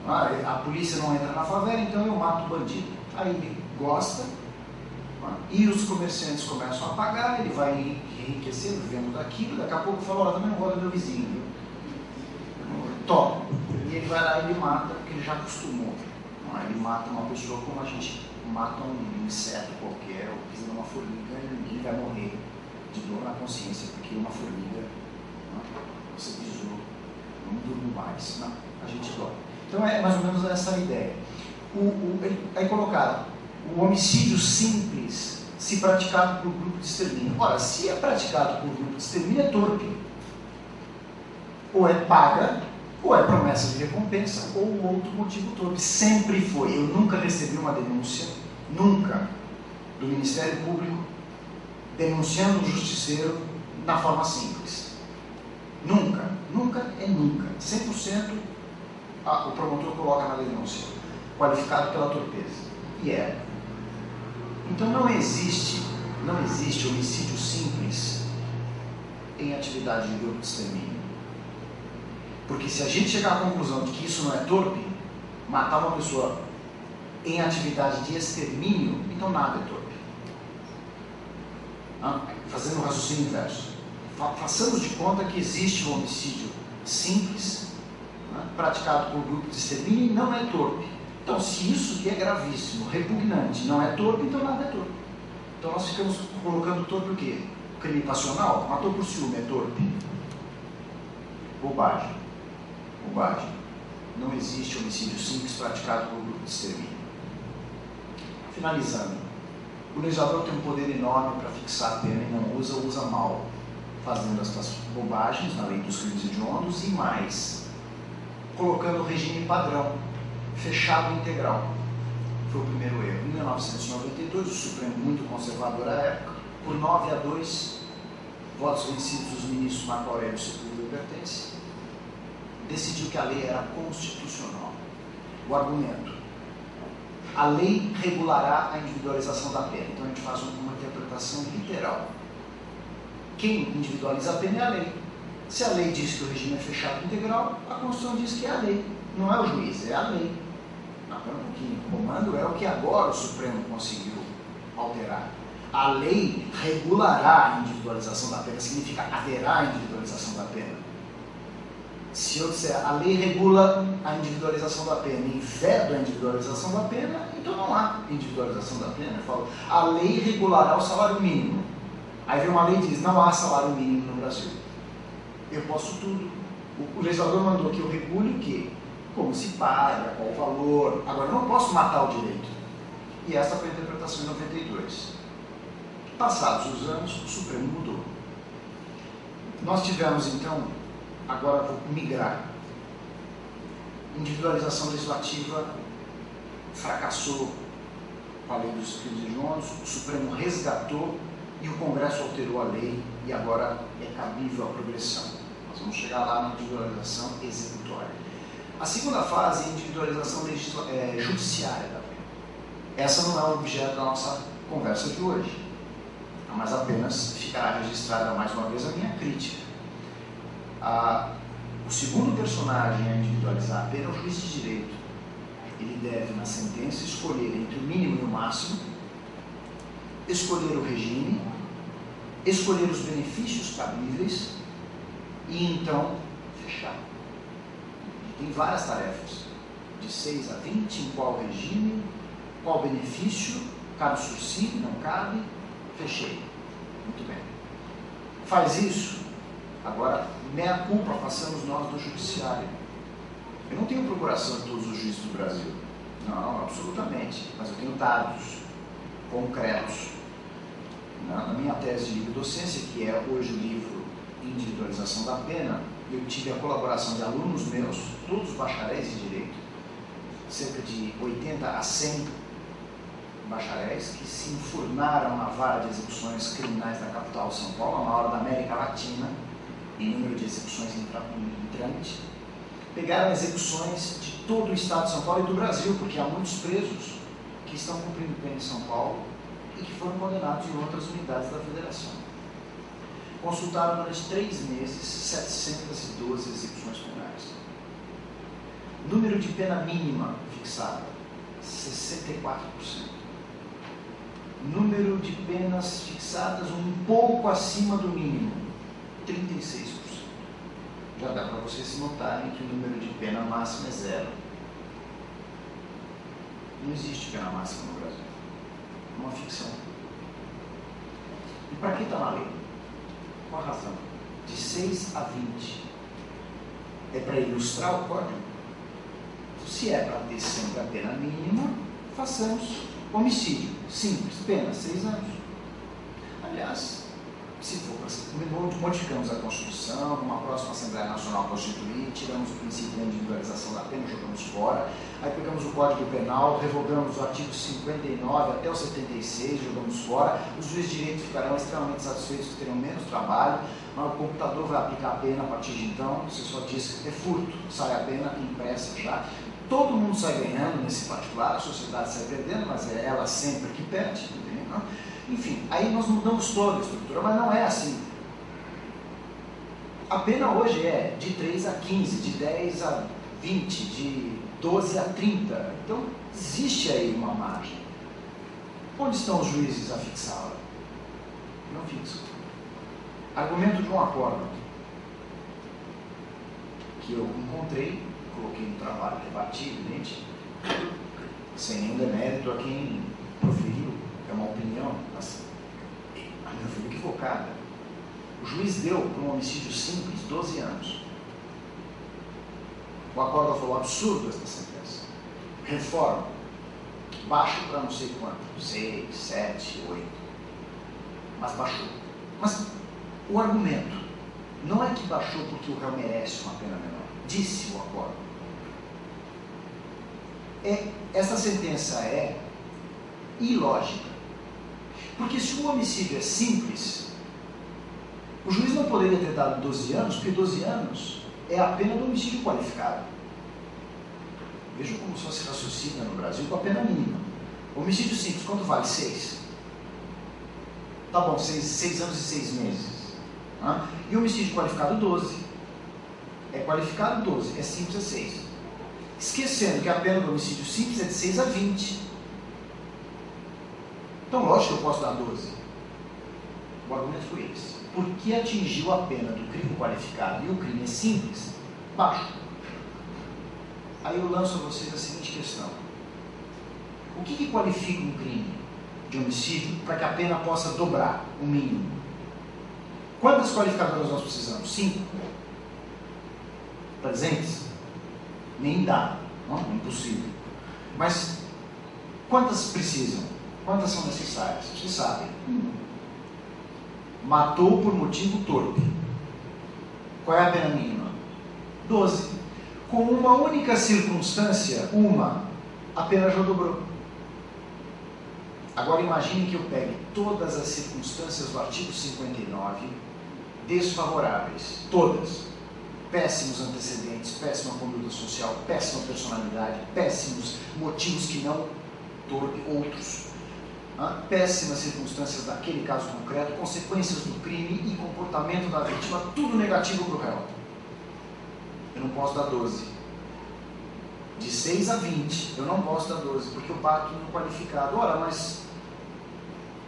A polícia não entra na favela, então eu mato o bandido. Aí ele gosta, e os comerciantes começam a pagar, ele vai enriquecendo, vendo daquilo, daqui a pouco fala, olha, também não gosto do meu vizinho, viu? Toma. E ele vai lá e ele mata, porque ele já acostumou. Ele mata uma pessoa como a gente mata um inseto qualquer, ou pisa numa formiga, e ele vai morrer de dor na consciência, porque uma formiga, você pisou, não durmo mais, a gente dói. Então é mais ou menos essa a ideia. Aí colocaram, o homicídio simples, se praticado por grupo de extermínio. Ora, se é praticado por grupo de extermínio, é torpe. Ou é paga, ou é promessa de recompensa, ou outro motivo torpe. Sempre foi. Eu nunca recebi uma denúncia, nunca, do Ministério Público, denunciando um justiceiro na forma simples. Nunca. Nunca é nunca. 100% o promotor coloca na denúncia, qualificado pela torpeza. E é. Então não existe homicídio simples em atividade de grupo de extermínio. Porque se a gente chegar à conclusão de que isso não é torpe, matar uma pessoa em atividade de extermínio, então nada é torpe. Fazendo um raciocínio inverso. Façamos de conta que existe um homicídio simples, praticado por grupo de extermínio, e não é torpe. Então, se isso que é gravíssimo, repugnante, não é torpe, então nada é torpe. Então nós ficamos colocando torpe o quê? Crime passional? Matou por ciúme, é torpe. Bobagem. Bobagem. Não existe homicídio simples praticado por grupo de extermínio. Finalizando. O legislador tem um poder enorme para fixar a pena e não usa mal, fazendo estas bobagens na lei dos crimes hediondos e mais, colocando o regime padrão, fechado integral. Foi o primeiro erro. Em 1992, o Supremo, muito conservador à época, por 9-2, votos vencidos dos ministros Marco Aurélio Sepúlveda e Pertence, decidiu que a lei era constitucional. O argumento: a lei regulará a individualização da pena. Então a gente faz uma interpretação literal. Quem individualiza a pena é a lei. Se a lei diz que o regime é fechado integral, a Constituição diz que é a lei. Não é o juiz, é a lei. Não, pera um pouquinho. O comando é o que agora o Supremo conseguiu alterar. A lei regulará a individualização da pena, significa haverá individualização da pena. Se eu disser a lei regula a individualização da pena e vedo a individualização da pena, então não há individualização da pena. Eu falo, a lei regulará o salário mínimo. Aí vem uma lei e diz, não há salário mínimo no Brasil. Eu posso tudo. O legislador mandou que eu regule o quê? Como se paga, qual o valor. Agora, eu não posso matar o direito. E essa foi a interpretação em 92. Passados os anos, o Supremo mudou. Nós tivemos, então, agora vou migrar. Individualização legislativa fracassou com a lei dos crimes hediondos, o Supremo resgatou e o Congresso alterou a lei e agora é cabível a progressão. Nós vamos chegar lá na individualização executória. A segunda fase é a individualização judiciária da pena. Essa não é o objeto da nossa conversa de hoje, mas apenas ficará registrada mais uma vez a minha crítica. O segundo personagem a individualizar a pena é o juiz de direito. Ele deve, na sentença, escolher entre o mínimo e o máximo, escolher o regime, escolher os benefícios cabíveis e então fechar. Tem várias tarefas, de 6 a 20, em qual regime, qual benefício, cabe sursi, não cabe, fechei. Muito bem. Faz isso, agora, meia culpa passamos nós do judiciário. Eu não tenho procuração de todos os juízes do Brasil. Não, absolutamente. Mas eu tenho dados concretos. Na minha tese de livre docência, que é hoje o livro Individualização da Pena, eu tive a colaboração de alunos meus, todos bacharéis em Direito, cerca de 80 a 100 bacharéis que se enfurnaram na vara de execuções criminais da capital São Paulo, a maior da América Latina, em número de execuções em trâmite. Pegaram execuções de todo o estado de São Paulo e do Brasil, porque há muitos presos que estão cumprindo pena em São Paulo e que foram condenados em outras unidades da federação. Consultaram durante 3 meses 712 execuções penais. Número de pena mínima fixada, 64%. Número de penas fixadas um pouco acima do mínimo, 36%. Já dá para vocês se notarem que o número de pena máxima é 0. Não existe pena máxima no Brasil. É uma ficção. E para que está na lei? Qual a razão? De 6 a 20. É para ilustrar o código? Se é para ter sempre a pena mínima, façamos homicídio. Simples, pena 6 anos. Aliás, Se for, modificamos a Constituição, numa próxima Assembleia Nacional Constituinte, tiramos o princípio da individualização da pena, jogamos fora, aí pegamos o Código Penal, revogamos o artigo 59 até o 76, jogamos fora, os juízes de direito ficarão extremamente satisfeitos que terão menos trabalho, mas o computador vai aplicar a pena a partir de então, você só diz que é furto, sai a pena impressa já. Todo mundo sai ganhando nesse particular, a sociedade sai perdendo, mas é ela sempre que perde, entendeu? Enfim, aí nós mudamos toda a estrutura, mas não é assim. A pena hoje é de 3 a 15, de 10 a 20, de 12 a 30. Então, existe aí uma margem. Onde estão os juízes a fixá-la? Não fixam. Argumento de um acordo que eu encontrei, coloquei no trabalho, rebati, evidente, sem nenhum demérito a quem proferiu, é uma opinião, mas a minha foi equivocada. O juiz deu para um homicídio simples 12 anos. O acordo falou absurdo esta sentença. Reforma, baixo para não sei quanto, 6, 7, 8, mas baixou. Mas o argumento não é que baixou porque o réu merece uma pena menor, disse o acordo. Essa sentença é ilógica. Porque se o homicídio é simples, o juiz não poderia ter dado 12 anos, porque 12 anos é a pena do homicídio qualificado. Vejam como só se raciocina no Brasil com a pena mínima. Homicídio simples, quanto vale? 6. Tá bom, 6 anos e 6 meses. E homicídio qualificado, 12. É qualificado, 12. É simples, é 6. Esquecendo que a pena do homicídio simples é de 6 a 20. Então, lógico que eu posso dar 12. O argumento foi esse. Porque atingiu a pena do crime qualificado e o crime é simples, baixo. Aí eu lanço a vocês a seguinte questão. O que qualifica um crime de homicídio para que a pena possa dobrar o mínimo? Quantas qualificadoras nós precisamos? 5. Presentes? Nem dá. Não? É impossível. Mas quantas precisam? Quantas são necessárias? Vocês sabem. Matou por motivo torpe. Qual é a pena mínima? 12. Com uma única circunstância, a pena já dobrou. Agora imagine que eu pegue todas as circunstâncias do artigo 59 desfavoráveis. Todas. Péssimos antecedentes, péssima conduta social, péssima personalidade, péssimos motivos que não torpe outros. Péssimas circunstâncias daquele caso concreto, consequências do crime e comportamento da vítima, tudo negativo para o réu. Eu não posso dar 12. De 6 a 20, eu não posso dar 12, porque eu bato no qualificado. Ora, mas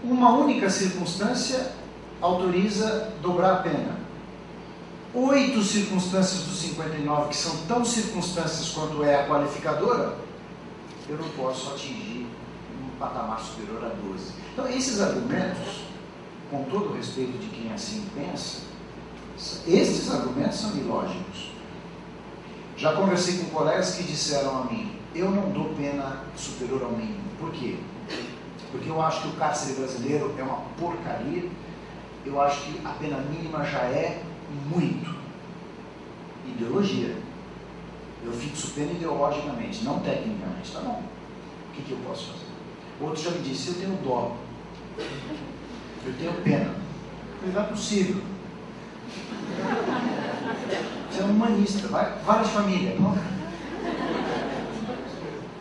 uma única circunstância autoriza dobrar a pena. 8 circunstâncias dos 59, que são tão circunstâncias quanto é a qualificadora, eu não posso atingir um patamar superior a 12. Então, esses argumentos, com todo o respeito de quem assim pensa, estes argumentos são ilógicos. Já conversei com colegas que disseram a mim, eu não dou pena superior ao mínimo. Por quê? Porque eu acho que o cárcere brasileiro é uma porcaria, eu acho que a pena mínima já é muito. Ideologia. Eu fixo pena ideologicamente, não tecnicamente. Tá bom. O que eu posso fazer? Outro já me disse, eu tenho dó. Eu tenho pena. Não é possível. Você é um humanista, vai de família. Não?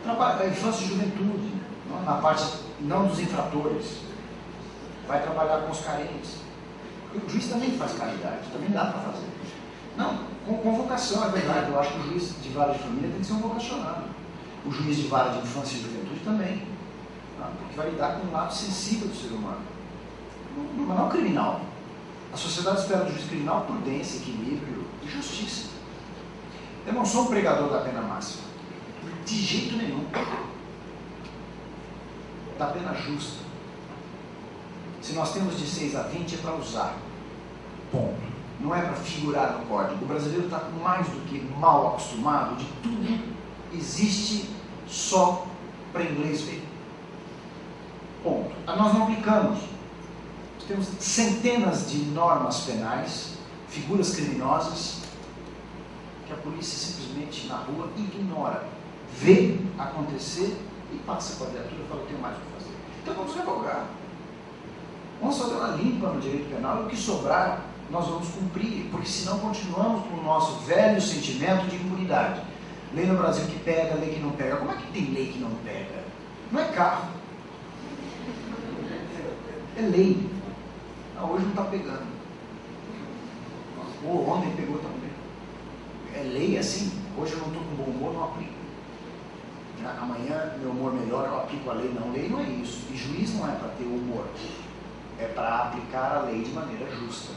Trabalha, infância e juventude, não? Na parte não dos infratores. Vai trabalhar com os carentes. O juiz também faz caridade, também dá para fazer. Não, com vocação, é verdade. Eu acho que o juiz de vara de família tem que ser um vocacionado. O juiz de vara de infância e juventude também. Porque vai lidar com um lado sensível do ser humano. Mas não criminal. A sociedade espera do juiz criminal prudência, equilíbrio e justiça. Eu não sou um pregador da pena máxima. De jeito nenhum. Da pena justa. Se nós temos de 6 a 20 é para usar. Ponto. Não é para figurar no código. O brasileiro está mais do que mal acostumado de tudo. Existe só para inglês ver. Ponto. Nós não aplicamos. temos centenas de normas penais, figuras criminosas, que a polícia simplesmente na rua ignora, vê acontecer e passa com a viatura e fala, eu tenho mais o que fazer. Então vamos revogar. Vamos fazer uma limpa no direito penal, e o que sobrar nós vamos cumprir, porque senão continuamos com o nosso velho sentimento de impunidade. Lei no Brasil que pega, lei que não pega. Como é que tem lei que não pega? Não é carro. É lei. Não, hoje não está pegando. Ou ontem pegou também. É lei assim. Hoje eu não estou com bom humor, não aplico. Amanhã, meu humor melhor, eu aplico a lei. Não, lei não é isso. E juiz não é para ter humor. É para aplicar a lei de maneira justa.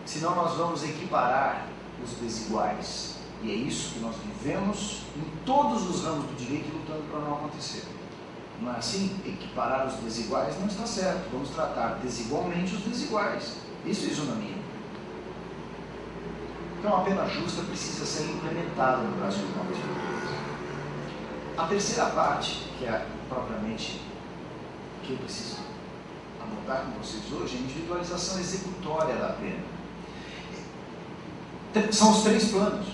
Senão nós vamos equiparar os desiguais. E é isso que nós vivemos em todos os ramos do direito lutando para não acontecer. Não é assim? Equiparar os desiguais não está certo. Vamos tratar desigualmente os desiguais. Isso é isonomia. Então a pena justa precisa ser implementada no Brasil. A terceira parte, que é propriamente que eu preciso abordar com vocês hoje, é a individualização executória da pena. São os três planos.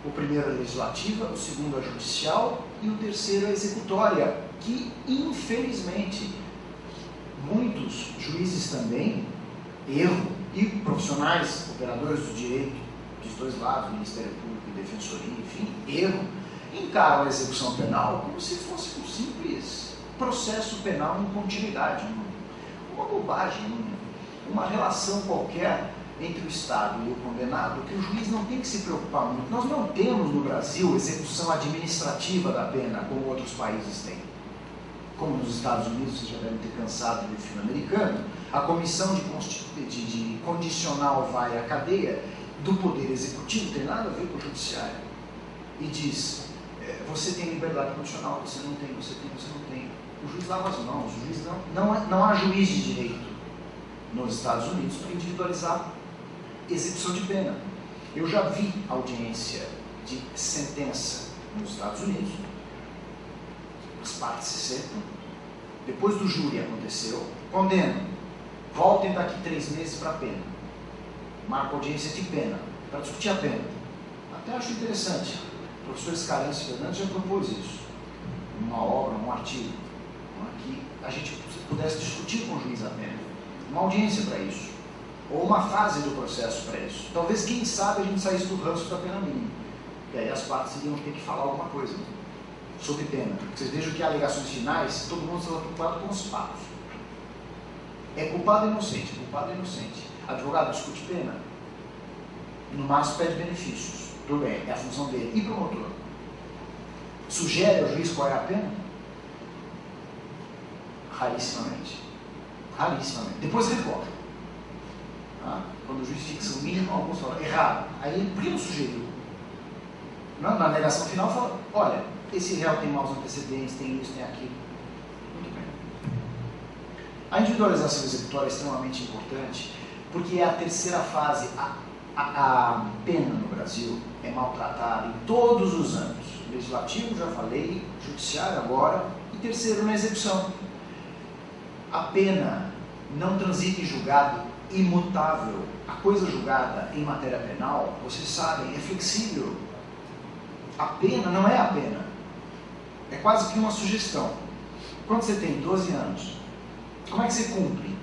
O primeiro é a legislativa, o segundo é a judicial e o terceiro é a executória, que infelizmente muitos juízes também erram, e profissionais, operadores do direito, dos dois lados, Ministério Público e Defensoria, enfim, erram, encaram a execução penal como se fosse um simples processo penal em continuidade, uma bobagem, uma relação qualquer entre o Estado e o condenado, que o juiz não tem que se preocupar muito. Nós não temos no Brasil execução administrativa da pena, como outros países têm. Como nos Estados Unidos, vocês já devem ter cansado do filme americano, a comissão de condicional vai à cadeia do Poder Executivo, tem nada a ver com o Judiciário, e diz, você tem liberdade condicional, você não tem, você tem, você não tem. O juiz lava as mãos, o juiz não há juiz de direito nos Estados Unidos para individualizar execução de pena. Eu já vi audiência de sentença nos Estados Unidos, as partes se sentam, depois do júri aconteceu, condenam, voltem daqui 3 meses para a pena, marca audiência de pena, para discutir a pena. Até acho interessante, o professor Escarencio Fernandes já propôs isso, numa obra, num artigo, que a gente pudesse discutir com o juiz a pena, uma audiência para isso, ou uma fase do processo para isso. Talvez, quem sabe, a gente saísse do ranço da pena mínima, e aí as partes iriam ter que falar alguma coisa sobre pena. Vocês vejam que alegações finais, todo mundo está preocupado com os fatos. É culpado ou inocente? Culpado ou inocente? Advogado discute pena? No máximo pede benefícios. Tudo bem, é a função dele. E promotor? Sugere ao juiz qual é a pena? Rarissimamente. Rarissimamente. Depois recorre. Quando o juiz fixa o mínimo, alguns falam, errado. Aí, por que não sugeriu? Na alegação final, fala, olha, esse réu tem maus antecedentes, tem isso, tem aquilo. Muito bem. A individualização executória é extremamente importante, porque é a terceira fase. A pena no Brasil é maltratada em todos os âmbitos. Legislativo, já falei, judiciário agora, e terceiro, na execução. A pena não transita em julgado imutável. A coisa julgada em matéria penal, vocês sabem, é flexível. A pena não é a pena. É quase que uma sugestão. Quando você tem 12 anos, como é que você cumpre?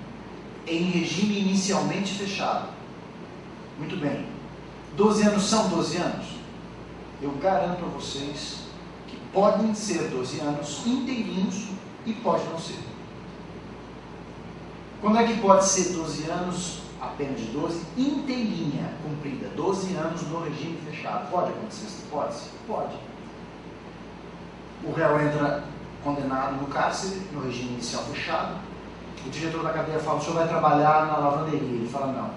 Em regime inicialmente fechado. Muito bem. 12 anos são 12 anos? Eu garanto a vocês que podem ser 12 anos inteirinhos e pode não ser. Quando é que pode ser 12 anos, a pena de 12, inteirinha, cumprida? 12 anos no regime fechado. Pode acontecer essa hipótese? Pode. O réu entra condenado no cárcere, no regime inicial fechado. O diretor da cadeia fala, o senhor vai trabalhar na lavanderia. Ele fala, não.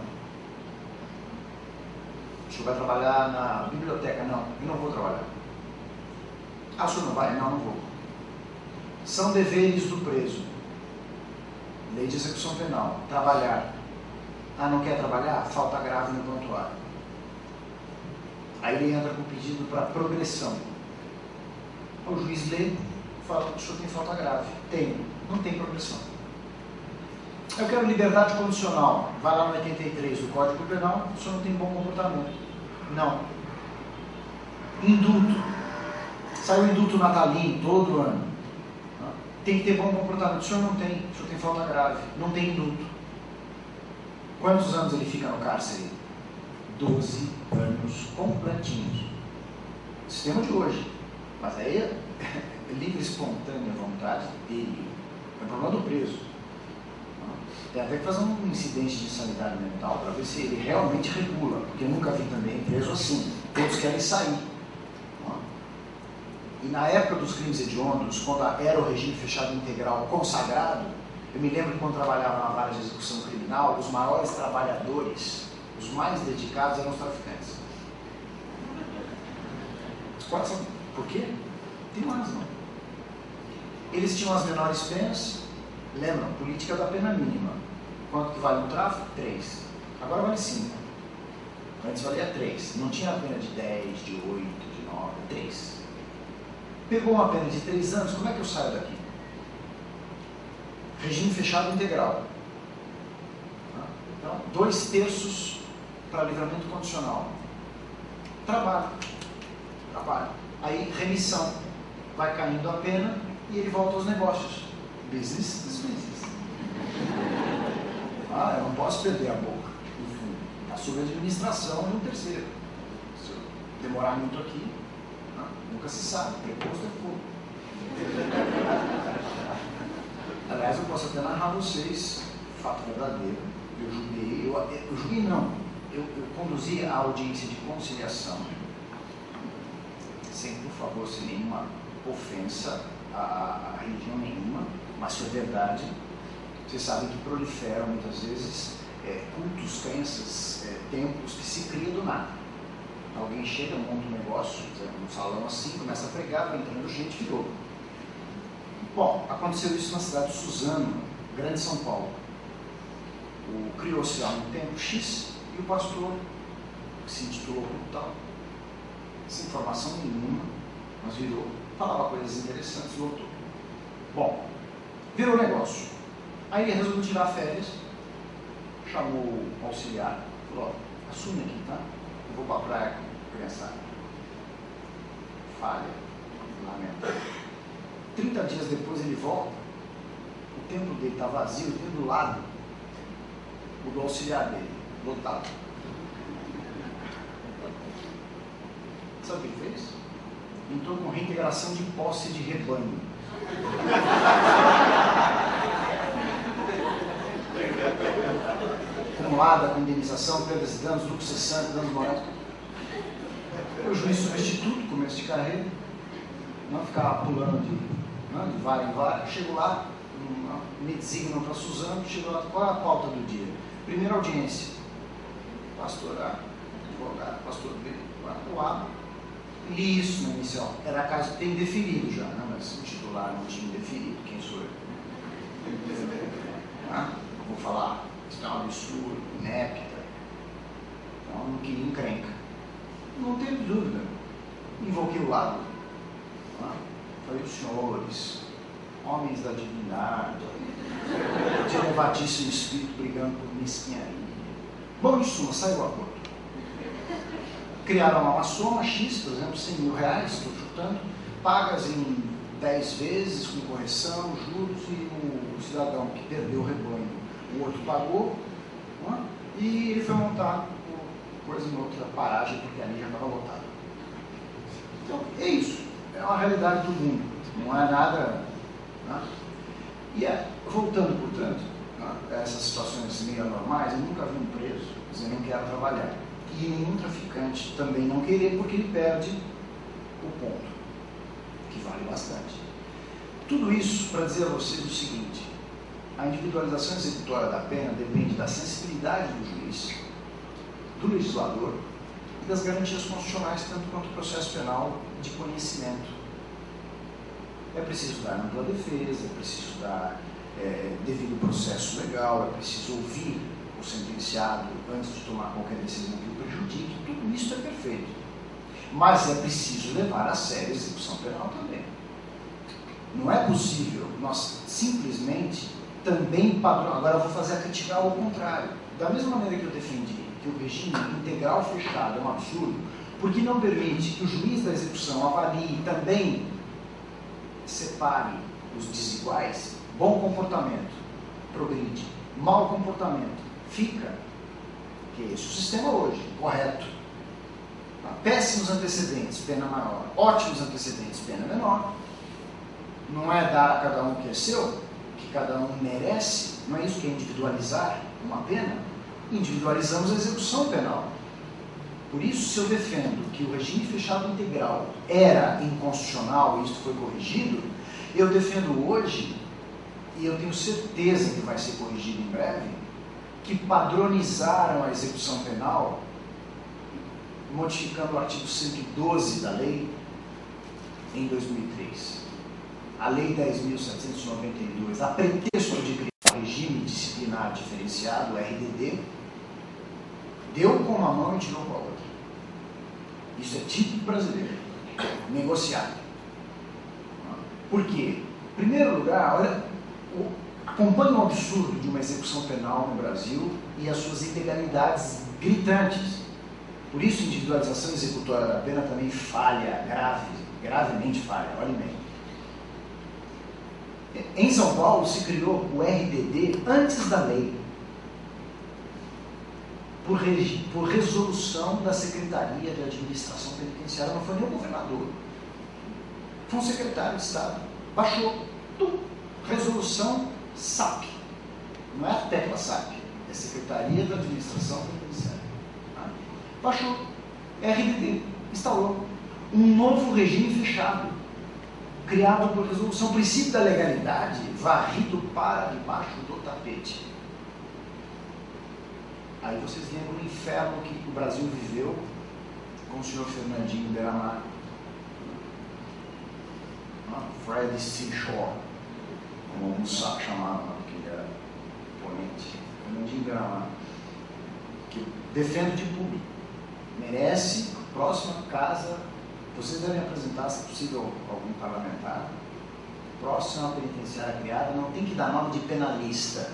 O senhor vai trabalhar na biblioteca? Não, eu não vou trabalhar. Ah, o senhor não vai? Não, não vou. São deveres do preso. Lei de execução penal. Trabalhar. Ah, não quer trabalhar? Falta grave no prontuário. Aí ele entra com pedido para progressão. O juiz lê, fala, o senhor tem falta grave. Tenho. Não tem progressão. Eu quero liberdade condicional. Vai lá no 83 do Código Penal, o senhor não tem bom comportamento. Não. Indulto. Sai o indulto natalino todo ano. Tem que ter bom comportamento. O senhor não tem. O senhor tem falta grave. Não tem indulto. Quantos anos ele fica no cárcere? 12 anos completinhos. Sistema de hoje. Mas aí é livre, espontânea vontade dele. É o problema do preso. Tem até que fazer um incidente de sanidade mental para ver se ele realmente regula, porque eu nunca vi também preso assim. Todos querem sair. E na época dos crimes hediondos, quando era o regime fechado integral consagrado, eu me lembro que quando trabalhava na vara de execução criminal, os maiores trabalhadores, os mais dedicados eram os traficantes. Por quê? Tem mais, não. Eles tinham as menores penas. Lembram? Política da pena mínima. Quanto que vale um tráfico? 3. Agora vale 5. Antes valia 3. Não tinha a pena de 10, de 8, de 9, 3. Pegou uma pena de 3 anos, como é que eu saio daqui? Regime fechado integral. Então, 2/3 para livramento condicional. Trabalho. Aí, remissão. Vai caindo a pena e ele volta aos negócios. Business is business. Eu não posso perder a boca. A sua administração e um terceiro. Se eu demorar muito aqui, nunca se sabe. Preposto é fogo. Aliás, eu posso até narrar a vocês, fato verdadeiro. Eu conduzi a audiência de conciliação, sem, por favor, sem nenhuma ofensa a religião nenhuma, mas se é verdade, vocês sabem que proliferam muitas vezes cultos, crenças, templos que se criam do nada. Alguém chega, monta um negócio, um salão assim, começa a pregar, vai entrando gente, virou. Bom, aconteceu isso na cidade de Suzano, Grande São Paulo. Criou-se lá um tempo X e o pastor, que se intitulou como tal, sem informação nenhuma, mas virou, falava coisas interessantes, lotou. Bom, virou negócio. Aí ele resolveu tirar férias, chamou o auxiliar, falou: assume aqui, tá? Eu vou para a praia com a criançada. Falha, lamentável. 30 dias depois ele volta, o templo dele está vazio, tem do lado o do auxiliar dele, lotado. Sabe o que ele fez? Entrou com reintegração de posse de rebanho. Acumulada com indenização, perdas e danos, lucro cessante, danos morais. O juiz substituto, começo de carreira, não ficava pulando de vara em vara. Chego lá, me designam para Suzano, chego lá, qual é a pauta do dia? Primeira audiência, pastor A, advogado, pastor B, o A. Li isso no inicial, era caso que tem indefinido já, né? Mas o titular não tinha indefinido, quem sou eu? Vou falar, isso é um absurdo, inépita, então não queria encrenca. Não teve dúvida, invoquei o lado, falei: os senhores, homens da divindade, de elevadíssimo espírito brigando por mesquinharia. Bom, em suma, saiu o acordo. Criaram uma soma X, por exemplo, 100 mil reais, estou chutando, pagas em 10 vezes, com correção, juros, e o cidadão que perdeu o rebanho, o outro pagou, e ele foi montar coisa em outra paragem, porque ali já estava lotado. Então, é isso. É uma realidade do mundo. Não é nada... E voltando, portanto, a essas situações meio anormais, eu nunca vi um preso dizer: não quero trabalhar. E nenhum traficante também não querer, porque ele perde o ponto, que vale bastante. Tudo isso para dizer a vocês o seguinte: a individualização executória da pena depende da sensibilidade do juiz, do legislador e das garantias constitucionais, tanto quanto o processo penal de conhecimento. É preciso dar ampla defesa, é preciso dar devido processo legal, é preciso ouvir o sentenciado antes de tomar qualquer decisão que o prejudique. Tudo isso é perfeito. Mas é preciso levar a sério a execução penal também. Não é possível nós simplesmente também padrão. Agora eu vou fazer a crítica ao contrário. Da mesma maneira que eu defendi que o regime integral fechado é um absurdo, porque não permite que o juiz da execução avalie e também separe os desiguais, bom comportamento progride, mau comportamento fica, que é esse o sistema hoje, correto. Péssimos antecedentes, pena maior. Ótimos antecedentes, pena menor. Não é dar a cada um o que é seu, que cada um merece, não é isso que é individualizar uma pena. Individualizamos a execução penal. Por isso, se eu defendo que o regime fechado integral era inconstitucional e isso foi corrigido, eu defendo hoje, e eu tenho certeza que vai ser corrigido em breve, que padronizaram a execução penal, modificando o artigo 112 da lei em 2003. A Lei 10.792, a pretexto de criar regime disciplinar diferenciado, o RDD, deu com uma mão e tirou com a outra. Isso é típico brasileiro, negociado. Por quê? Em primeiro lugar, olha, acompanhe o absurdo de uma execução penal no Brasil e as suas ilegalidades gritantes. Por isso, individualização executória da pena também falha, gravemente falha, olha bem. Em São Paulo se criou o RDD antes da lei, por resolução da Secretaria de Administração Penitenciária, não foi nem o governador, foi um secretário de Estado, baixou, resolução SAP, não é a tecla SAP, é Secretaria de Administração Penitenciária, baixou, RDD, instalou um novo regime fechado, criado por resolução, princípio da legalidade, varrido para debaixo do tapete. Aí vocês lembram o inferno que o Brasil viveu com o senhor Fernandinho Beiramar, Fred Seashore, como alguns chamavam, que ele era oponente, Fernandinho Beiramar, que eu defendo de público, merece a próxima casa. Vocês devem apresentar, se possível, algum parlamentar. Próxima penitenciária criada não tem que dar nome de penalista.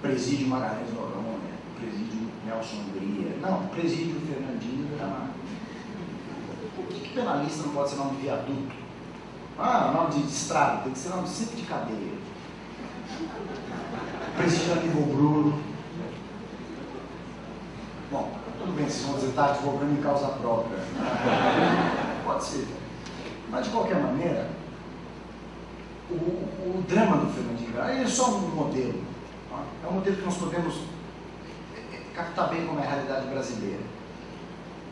Presídio Magalhães Noronha, presídio Nelson Hungria. Não, presídio Fernandinho Beiramar. Por que penalista não pode ser nome de viaduto? Nome de estrada, tem que ser nome sempre de cadeia. Presídio Aníbal Bruno. Bom, tudo bem, vocês vão dizer, está advogando em causa própria. Pode ser. Mas, de qualquer maneira, o drama do Fernandinho Beiramar é só um modelo. É um modelo que nós podemos captar bem como é a realidade brasileira.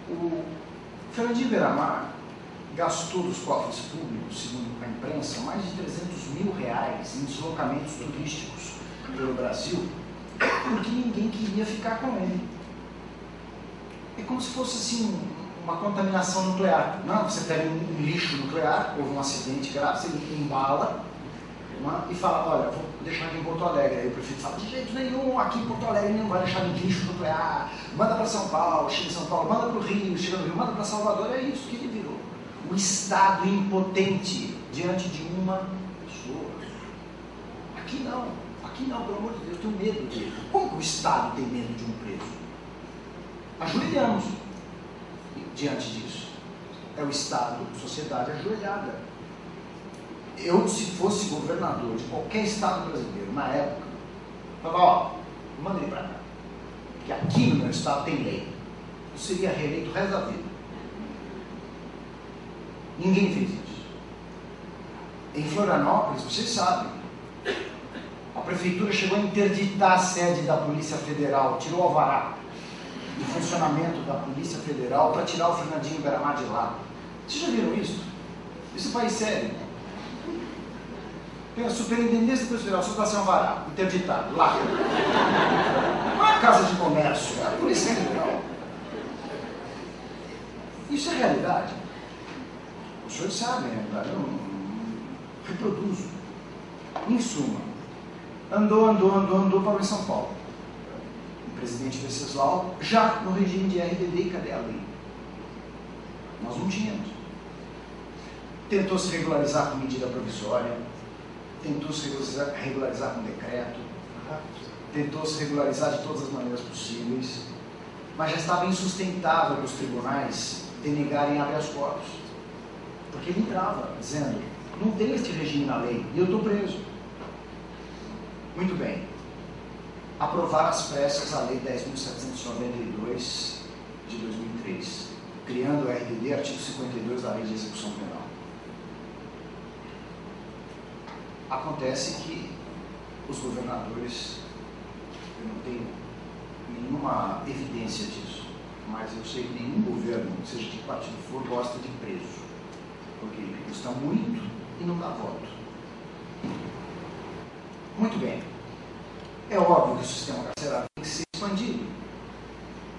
O Fernandinho Beiramar gastou dos cofres públicos, segundo a imprensa, mais de 300 mil reais em deslocamentos turísticos pelo Brasil, porque ninguém queria ficar com ele. É como se fosse assim uma contaminação nuclear. Não, você pega um lixo nuclear, houve um acidente grave, você embala e fala, olha, vou deixar aqui em Porto Alegre. Aí o prefeito fala, de jeito nenhum, aqui em Porto Alegre não vai deixar lixo nuclear, manda para São Paulo, chega em São Paulo, manda para o Rio, chega no Rio, manda para Salvador. É isso que ele virou. O Estado impotente diante de uma pessoa. Aqui não, pelo amor de Deus, eu tenho medo dele. Como que o Estado tem medo de um preso? Ajoelhamos diante disso. É o Estado, sociedade ajoelhada. Eu, se fosse governador de qualquer Estado brasileiro, na época, falava, manda ele para cá. Porque aqui no meu Estado tem lei. Eu seria reeleito o resto da vida. Ninguém fez isso. Em Florianópolis, vocês sabem, a prefeitura chegou a interditar a sede da Polícia Federal, tirou o alvará de funcionamento da Polícia Federal para tirar o Fernandinho Beiramar de lá. Vocês já viram isso? Isso é país sério. Tem a Superintendência da Polícia Federal, só está sem alvará, interditado, lá. Não é a Casa de Comércio, é a Polícia Federal. Isso é realidade. Os senhores sabem, é verdade, eu não reproduzo. Em suma, andou para em São Paulo. O presidente Venceslau, já no regime de RDD, cadê a lei? Nós não tínhamos. Tentou se regularizar com medida provisória, tentou se regularizar com decreto, tentou se regularizar de todas as maneiras possíveis, mas já estava insustentável para os tribunais denegarem habeas corpus, porque ele entrava dizendo, não tem este regime na lei, e eu estou preso. Muito bem. Aprovar às pressas a Lei 10.792 de 2003, criando o RDD, artigo 52 da Lei de Execução Penal. Acontece que os governadores, eu não tenho nenhuma evidência disso, mas eu sei que nenhum governo, seja de que partido for, gosta de preso, porque ele custa muito e não dá voto. Muito bem. É óbvio que o sistema carcerário tem que ser expandido.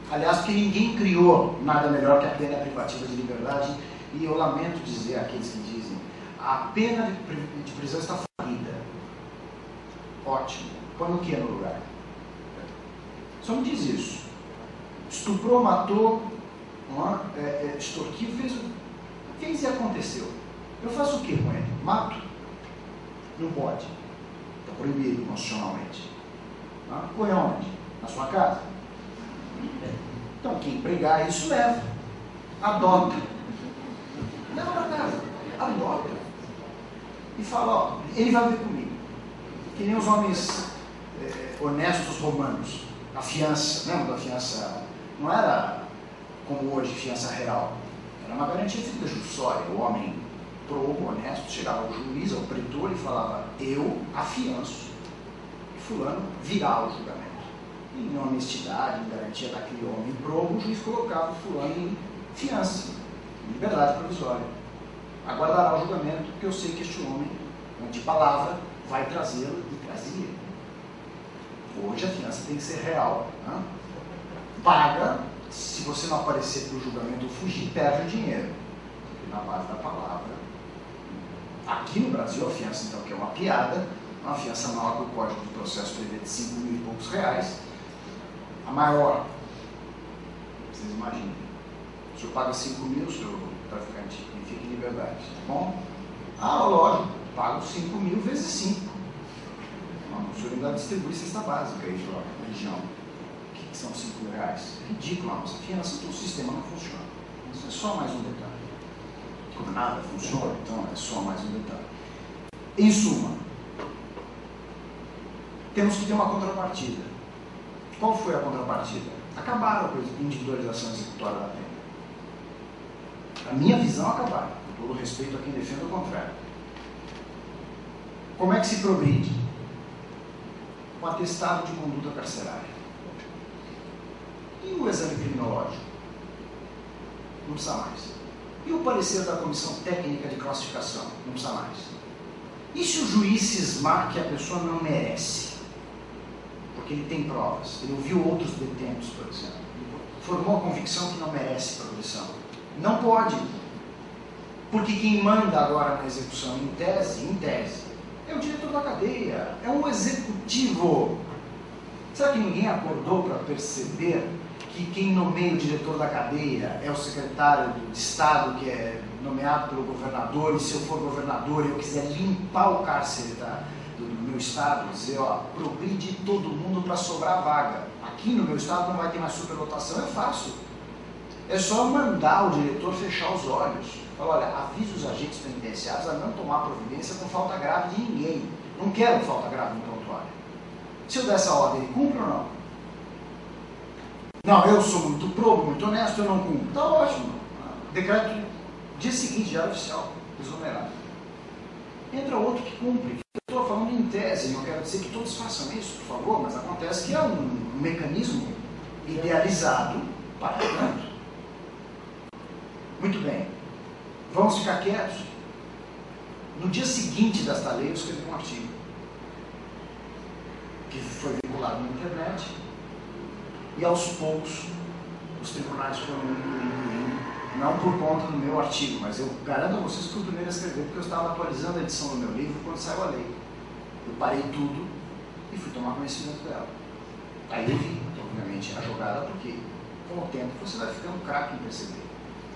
Aliás, porque ninguém criou nada melhor que a pena privativa de liberdade, e eu lamento dizer àqueles que dizem a pena de prisão está falida. Ótimo. Põe o que no lugar? Só me diz isso. Estuprou, matou, extorquiu, fez e aconteceu. Eu faço o que com ele? Mato? Não pode. Está proibido constitucionalmente. Põe onde? Na sua casa? Então, quem pregar isso leva. Adota. Leva para casa. Adota. E fala, ó, ele vai ver comigo. Que nem os homens honestos romanos. A fiança, lembra da fiança? Não era como hoje, fiança real. Era uma garantia feita jussória. O homem probo, honesto, chegava ao juiz, ao pretor e falava, eu afianço. E fulano virá o julgamento. E em honestidade, em garantia daquele homem probo, o juiz colocava o fulano em fiança, em liberdade provisória. Aguardará o julgamento, porque eu sei que este homem, de palavra, vai trazê-lo e trazia. Hoje a fiança tem que ser real. Né? Paga, se você não aparecer para o julgamento ou fugir, perde o dinheiro. Porque na base da palavra. Aqui no Brasil, a fiança, então, que é uma piada, uma fiança maior que o Código de Processo prevê de 5 mil e poucos reais, a maior, vocês imaginem, o senhor paga 5 mil, o senhor traficante, e fica em liberdade, tá bom? Lógico, pago 5 mil vezes 5. O senhor ainda distribui cesta básica aí pela religião. O que são 5 mil reais? É ridículo a nossa fiança, então o sistema não funciona. Isso é só mais um detalhe. Como nada funciona, então é só mais um detalhe. Em suma, temos que ter uma contrapartida. Qual foi a contrapartida? Acabaram com a individualização executória da pena. A minha visão acabaram, com todo respeito a quem defende o contrário. Como é que se progride? Com atestado de conduta carcerária. E o exame criminológico? Não precisa mais. E o parecer da Comissão Técnica de Classificação? Não precisa mais. E se o juiz cismar que a pessoa não merece? Porque ele tem provas. Ele ouviu outros detentos, por exemplo. Ele formou a convicção que não merece progressão. Não pode. Porque quem manda agora na execução, em tese, é o diretor da cadeia. É um executivo. Será que ninguém acordou para perceber que quem nomeia o diretor da cadeia é o secretário de Estado, que é nomeado pelo governador, e se eu for governador e eu quiser limpar o cárcere do meu estado, dizer, ó, progride todo mundo para sobrar vaga. Aqui no meu estado não vai ter mais superlotação, é fácil. É só mandar o diretor fechar os olhos. Falar, olha, avise os agentes penitenciários a não tomar providência com falta grave de ninguém. Não quero falta grave no prontuário. Se eu der essa ordem, ele cumpre ou não? Não, eu sou muito probo, muito honesto, eu não cumpro. Tá ótimo. Decreto dia seguinte, diário oficial, exonerado. Entra outro que cumpre. Eu estou falando em tese, não quero dizer que todos façam isso, por favor, mas acontece que é um mecanismo idealizado para tanto. Muito bem. Vamos ficar quietos? No dia seguinte desta lei, eu escrevi um artigo que foi vinculado na internet e aos poucos os tribunais foram incluindo, não por conta do meu artigo, mas eu garanto a vocês que fui o primeiro a escrever porque eu estava atualizando a edição do meu livro quando saiu a lei. Eu parei tudo e fui tomar conhecimento dela. Aí eu vi, obviamente, a jogada, porque com o tempo você vai ficando craque em perceber.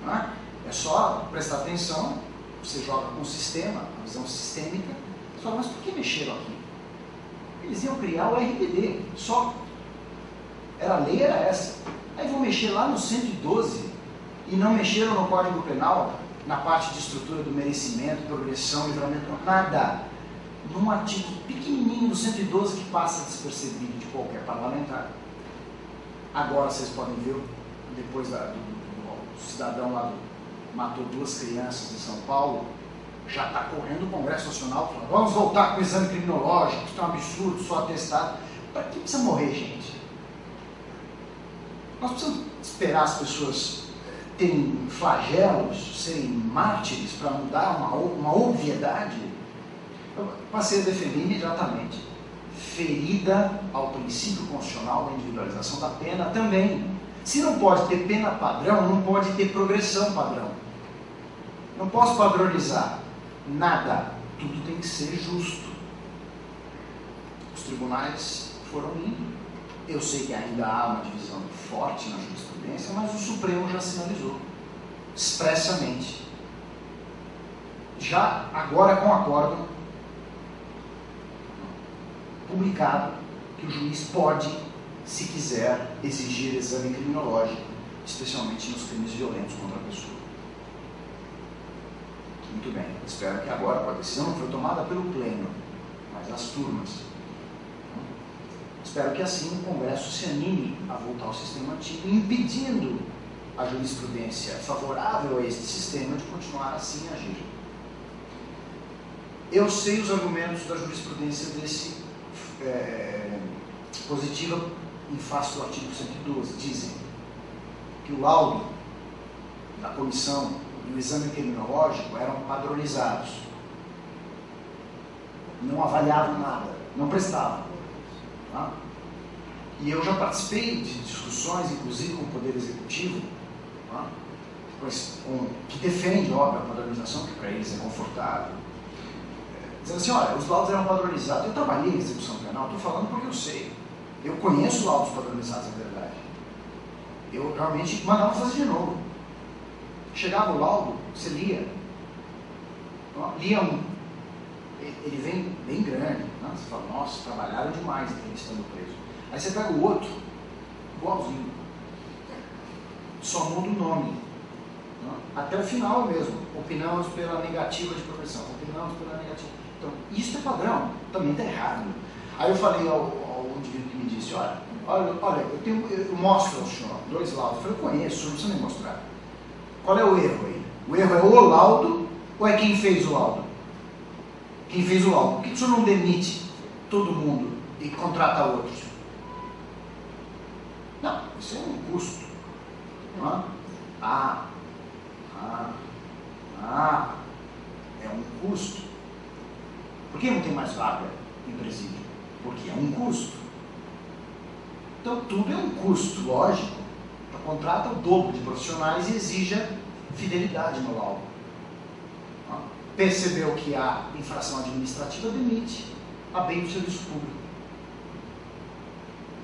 Não é? É só prestar atenção, você joga com o sistema, a visão sistêmica, Você fala, mas por que mexeram aqui? Eles iam criar o RPD, só. A lei era essa. Aí vão mexer lá no 112 e não mexeram no Código Penal, na parte de estrutura do merecimento, progressão, livramento, nada. Num artigo pequenininho do 112 que passa despercebido de qualquer parlamentar. Agora vocês podem ver, depois do cidadão lá matou 2 crianças em São Paulo, já está correndo o Congresso Nacional falando, vamos voltar com o exame criminológico, isso é um absurdo, só atestado. Para que precisa morrer, gente? Nós precisamos esperar as pessoas terem flagelos, serem mártires para mudar uma obviedade. Eu passei a defender imediatamente. Ferida ao princípio constitucional da individualização da pena também. Se não pode ter pena padrão, não pode ter progressão padrão. Não posso padronizar nada. Tudo tem que ser justo. Os tribunais foram indo. Eu sei que ainda há uma divisão forte na jurisprudência, mas o Supremo já sinalizou expressamente. Já agora com acórdão publicado que o juiz pode, se quiser, exigir exame criminológico, especialmente nos crimes violentos contra a pessoa. Muito bem, espero que agora, a decisão não foi tomada pelo Pleno, mas as turmas. Espero que assim o Congresso se anime a voltar ao sistema antigo, impedindo a jurisprudência favorável a este sistema de continuar assim a agir. Eu sei os argumentos da jurisprudência positiva em face do artigo 112. Dizem que o laudo da comissão e o exame criminológico eram padronizados. Não avaliavam nada, não prestavam. Tá? E eu já participei de discussões, inclusive com o Poder Executivo, tá? Que defende, óbvio, a padronização, que para eles é confortável. Dizendo assim, olha, os laudos eram padronizados. Eu trabalhei em execução penal, estou falando porque eu sei. Eu conheço laudos padronizados, na verdade. Eu realmente mandava fazer de novo. Chegava o laudo, você lia. Lia ele vem bem grande. Né? Você fala, nossa, trabalharam demais entrevistando o preso. Aí você pega o outro, igualzinho. Só muda o nome. Né? Até o final mesmo. Opinamos pela negativa de progressão. Opinamos pela negativa. Então, isso é padrão. Também está errado. Aí eu falei ao indivíduo que me disse, olha, eu mostro ao senhor 2 laudos. Eu falei, eu conheço, o senhor não precisa me mostrar. Qual é o erro aí? O erro é o laudo ou é quem fez o laudo? Quem fez o laudo? Por que o senhor não demite todo mundo e contrata outros? Não, isso é um custo. Não é um custo. Por que não tem mais vaga em presídio? Porque é um custo. Então tudo é um custo, lógico. Contrata o dobro de profissionais e exija fidelidade no laudo. Percebeu que há infração administrativa, demite a bem do serviço público.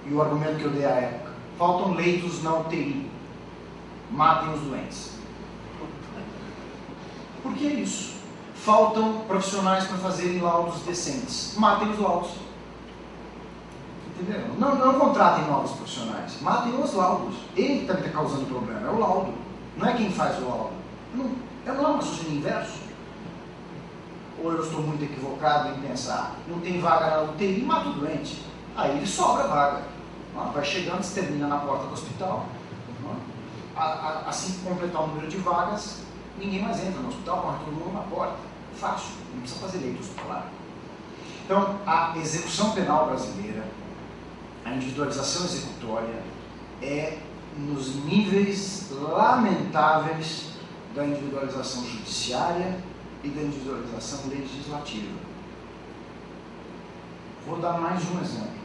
E o argumento que eu dei à época, faltam leitos na UTI, matem os doentes. Por que isso? Faltam profissionais para fazerem laudos decentes, matem os laudos. Entenderam? Não contratem novos profissionais, matem os laudos. Ele que está causando problema, é o laudo. Não é quem faz o laudo. Não é um raciocínio inverso. Ou eu estou muito equivocado em pensar, não tem vaga na UTI, mata o doente. Aí ele sobra vaga. Vai chegando, se termina na porta do hospital. Assim que completar o número de vagas, ninguém mais entra no hospital, corre todo mundo na porta. Fácil, não precisa fazer leito hospitalar. Então, a execução penal brasileira, a individualização executória, é nos níveis lamentáveis da individualização judiciária e da individualização legislativa. Vou dar mais um exemplo.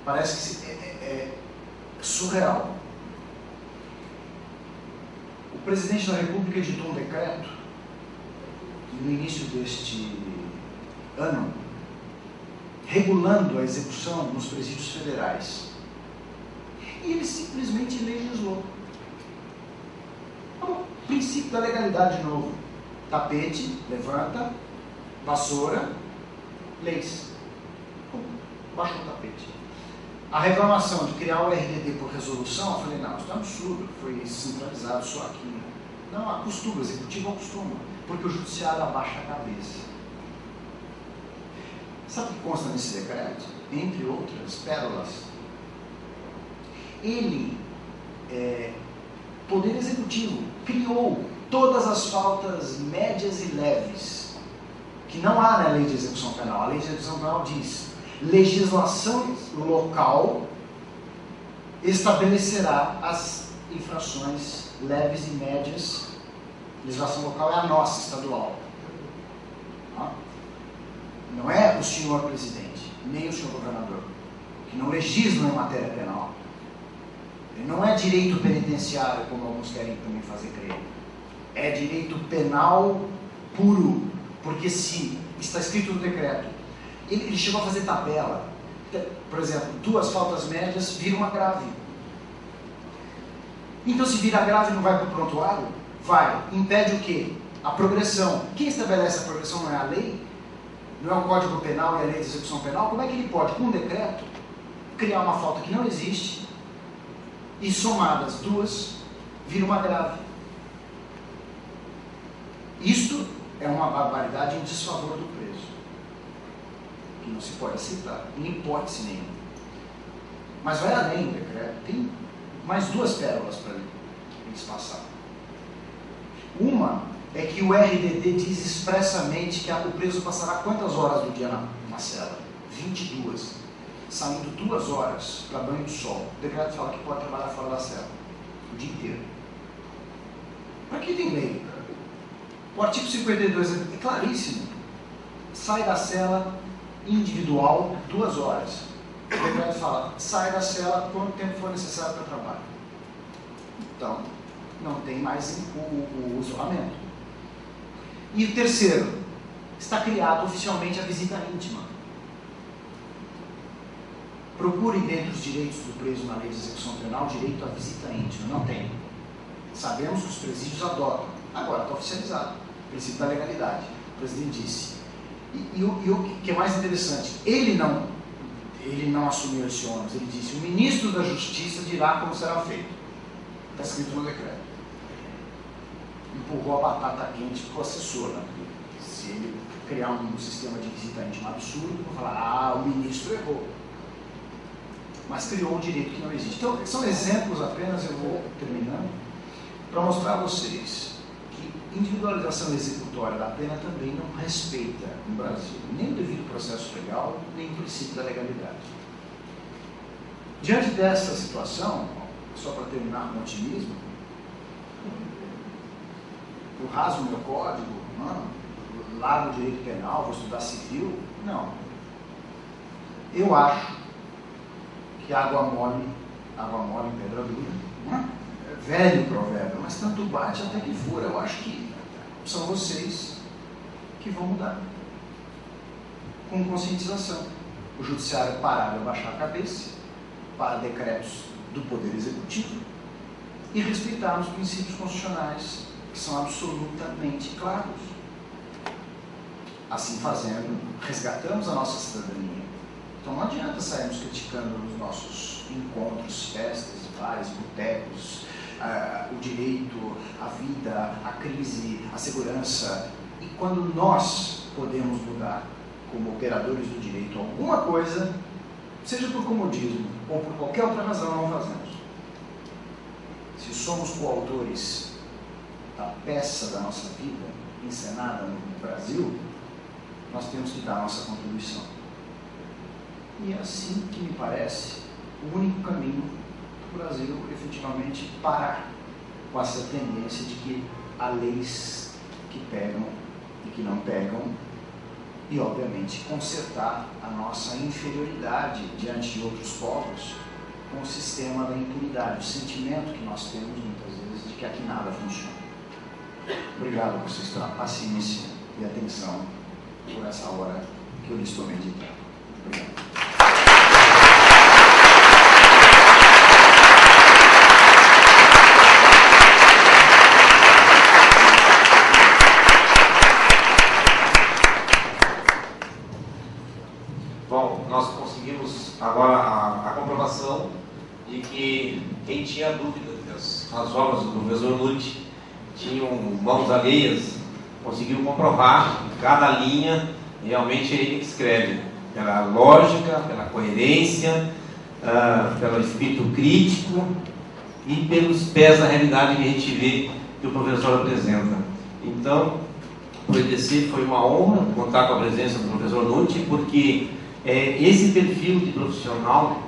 Parece que é surreal. O presidente da República editou um decreto no início deste ano, regulando a execução nos presídios federais. E ele simplesmente legislou. O princípio da legalidade de novo. Tapete, levanta, vassoura, leis. Baixo no tapete. A reclamação de criar o RDD por resolução, eu falei, não, isso é um absurdo, foi centralizado só aqui. Não, acostuma, o executivo acostuma, porque o judiciário abaixa a cabeça. Sabe o que consta nesse decreto? Entre outras pérolas, ele, Poder Executivo, criou todas as faltas médias e leves, que não há na Lei de Execução Penal. A Lei de Execução Penal diz: legislação local estabelecerá as infrações leves e médias. Legislação local é a nossa, estadual. Não é o senhor presidente, nem o senhor governador, que não legislam em matéria penal. Não é direito penitenciário, como alguns querem também fazer crer. É direito penal puro, porque se está escrito no decreto, ele chegou a fazer tabela. Por exemplo, 2 faltas médias vira uma grave. Então, se vira grave e não vai para o prontuário, vai. Impede o quê? A progressão. Quem estabelece a progressão não é a lei? Não é o Código Penal e a Lei de Execução Penal? Como é que ele pode, com um decreto, criar uma falta que não existe e somadas 2, vira uma grave? Isto é uma barbaridade em desfavor do preso, que não se pode aceitar, em hipótese nenhuma. Mas vai além do decreto, tem mais 2 pérolas para eles passar. Uma é que o RDD diz expressamente que o preso passará quantas horas do dia na cela? 22. Saindo 2 horas para banho de sol. O decreto fala que pode trabalhar fora da cela o dia inteiro. Para que tem lei? O artigo 52 é claríssimo. Sai da cela individual 2 horas. O decreto fala, sai da cela quanto tempo for necessário para trabalho. Então, não tem mais o isolamento. E o terceiro, está criado oficialmente a visita íntima. Procurem dentro dos direitos do preso na Lei de Execução Penal direito à visita íntima. Não tem. Sabemos que os presídios adotam. Agora está oficializado. Princípio da legalidade. O presidente disse. E o que é mais interessante, ele não assumiu esse ônus. Ele disse, o ministro da Justiça dirá como será feito. Está escrito no decreto. Empurrou a batata quente para o assessor, né? Se ele criar um sistema de visita íntima absurdo, vou falar, o ministro errou. Mas criou um direito que não existe. Então, são exemplos apenas, eu vou terminando, para mostrar a vocês que individualização executória da pena também não respeita no Brasil nem o devido processo legal, nem o princípio da legalidade. Diante dessa situação, só para terminar com otimismo, eu rasgo meu código, largo o direito penal, vou estudar civil. Não. Eu acho que água mole em pedra dura. É velho provérbio, mas tanto bate até que fura. Eu acho que são vocês que vão mudar. Com conscientização. O judiciário parar de abaixar a cabeça para decretos do Poder Executivo e respeitar os princípios constitucionais que são absolutamente claros. Assim fazendo, resgatamos a nossa cidadania. Então não adianta sairmos criticando os nossos encontros, festas, bares, botecos, o direito, a vida, a crise, a segurança. E quando nós podemos mudar, como operadores do direito, alguma coisa, seja por comodismo ou por qualquer outra razão, não fazemos. Se somos coautores da peça da nossa vida, encenada no Brasil, nós temos que dar a nossa contribuição. E é assim que me parece o único caminho para o Brasil efetivamente parar com essa tendência de que há leis que pegam e que não pegam, e obviamente consertar a nossa inferioridade diante de outros povos com o sistema da impunidade, o sentimento que nós temos muitas vezes de que aqui nada funciona. Obrigado por vocês pela paciência e atenção por essa hora que eu lhes estou meditando. Obrigado. Bom, nós conseguimos agora a comprovação de que quem tinha dúvida que as obras do professor Nutti tinham mãos alheias, conseguiu comprovar que cada linha realmente é ele que escreve, pela lógica, pela coerência, pelo espírito crítico e pelos pés da realidade que a gente vê que o professor apresenta. Então, o EDC foi uma honra contar com a presença do professor Nutti, porque é esse perfil de profissional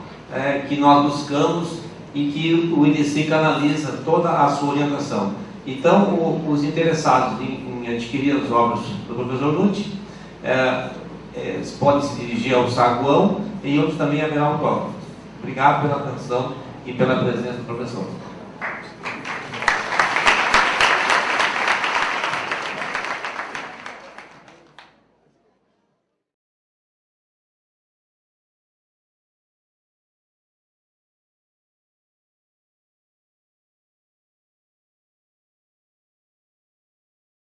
que nós buscamos e que o EDC canaliza toda a sua orientação. Então, os interessados em adquirir as obras do professor Nutti podem se dirigir ao saguão e outros também haverá autógrafo. Obrigado pela atenção e pela presença do professor.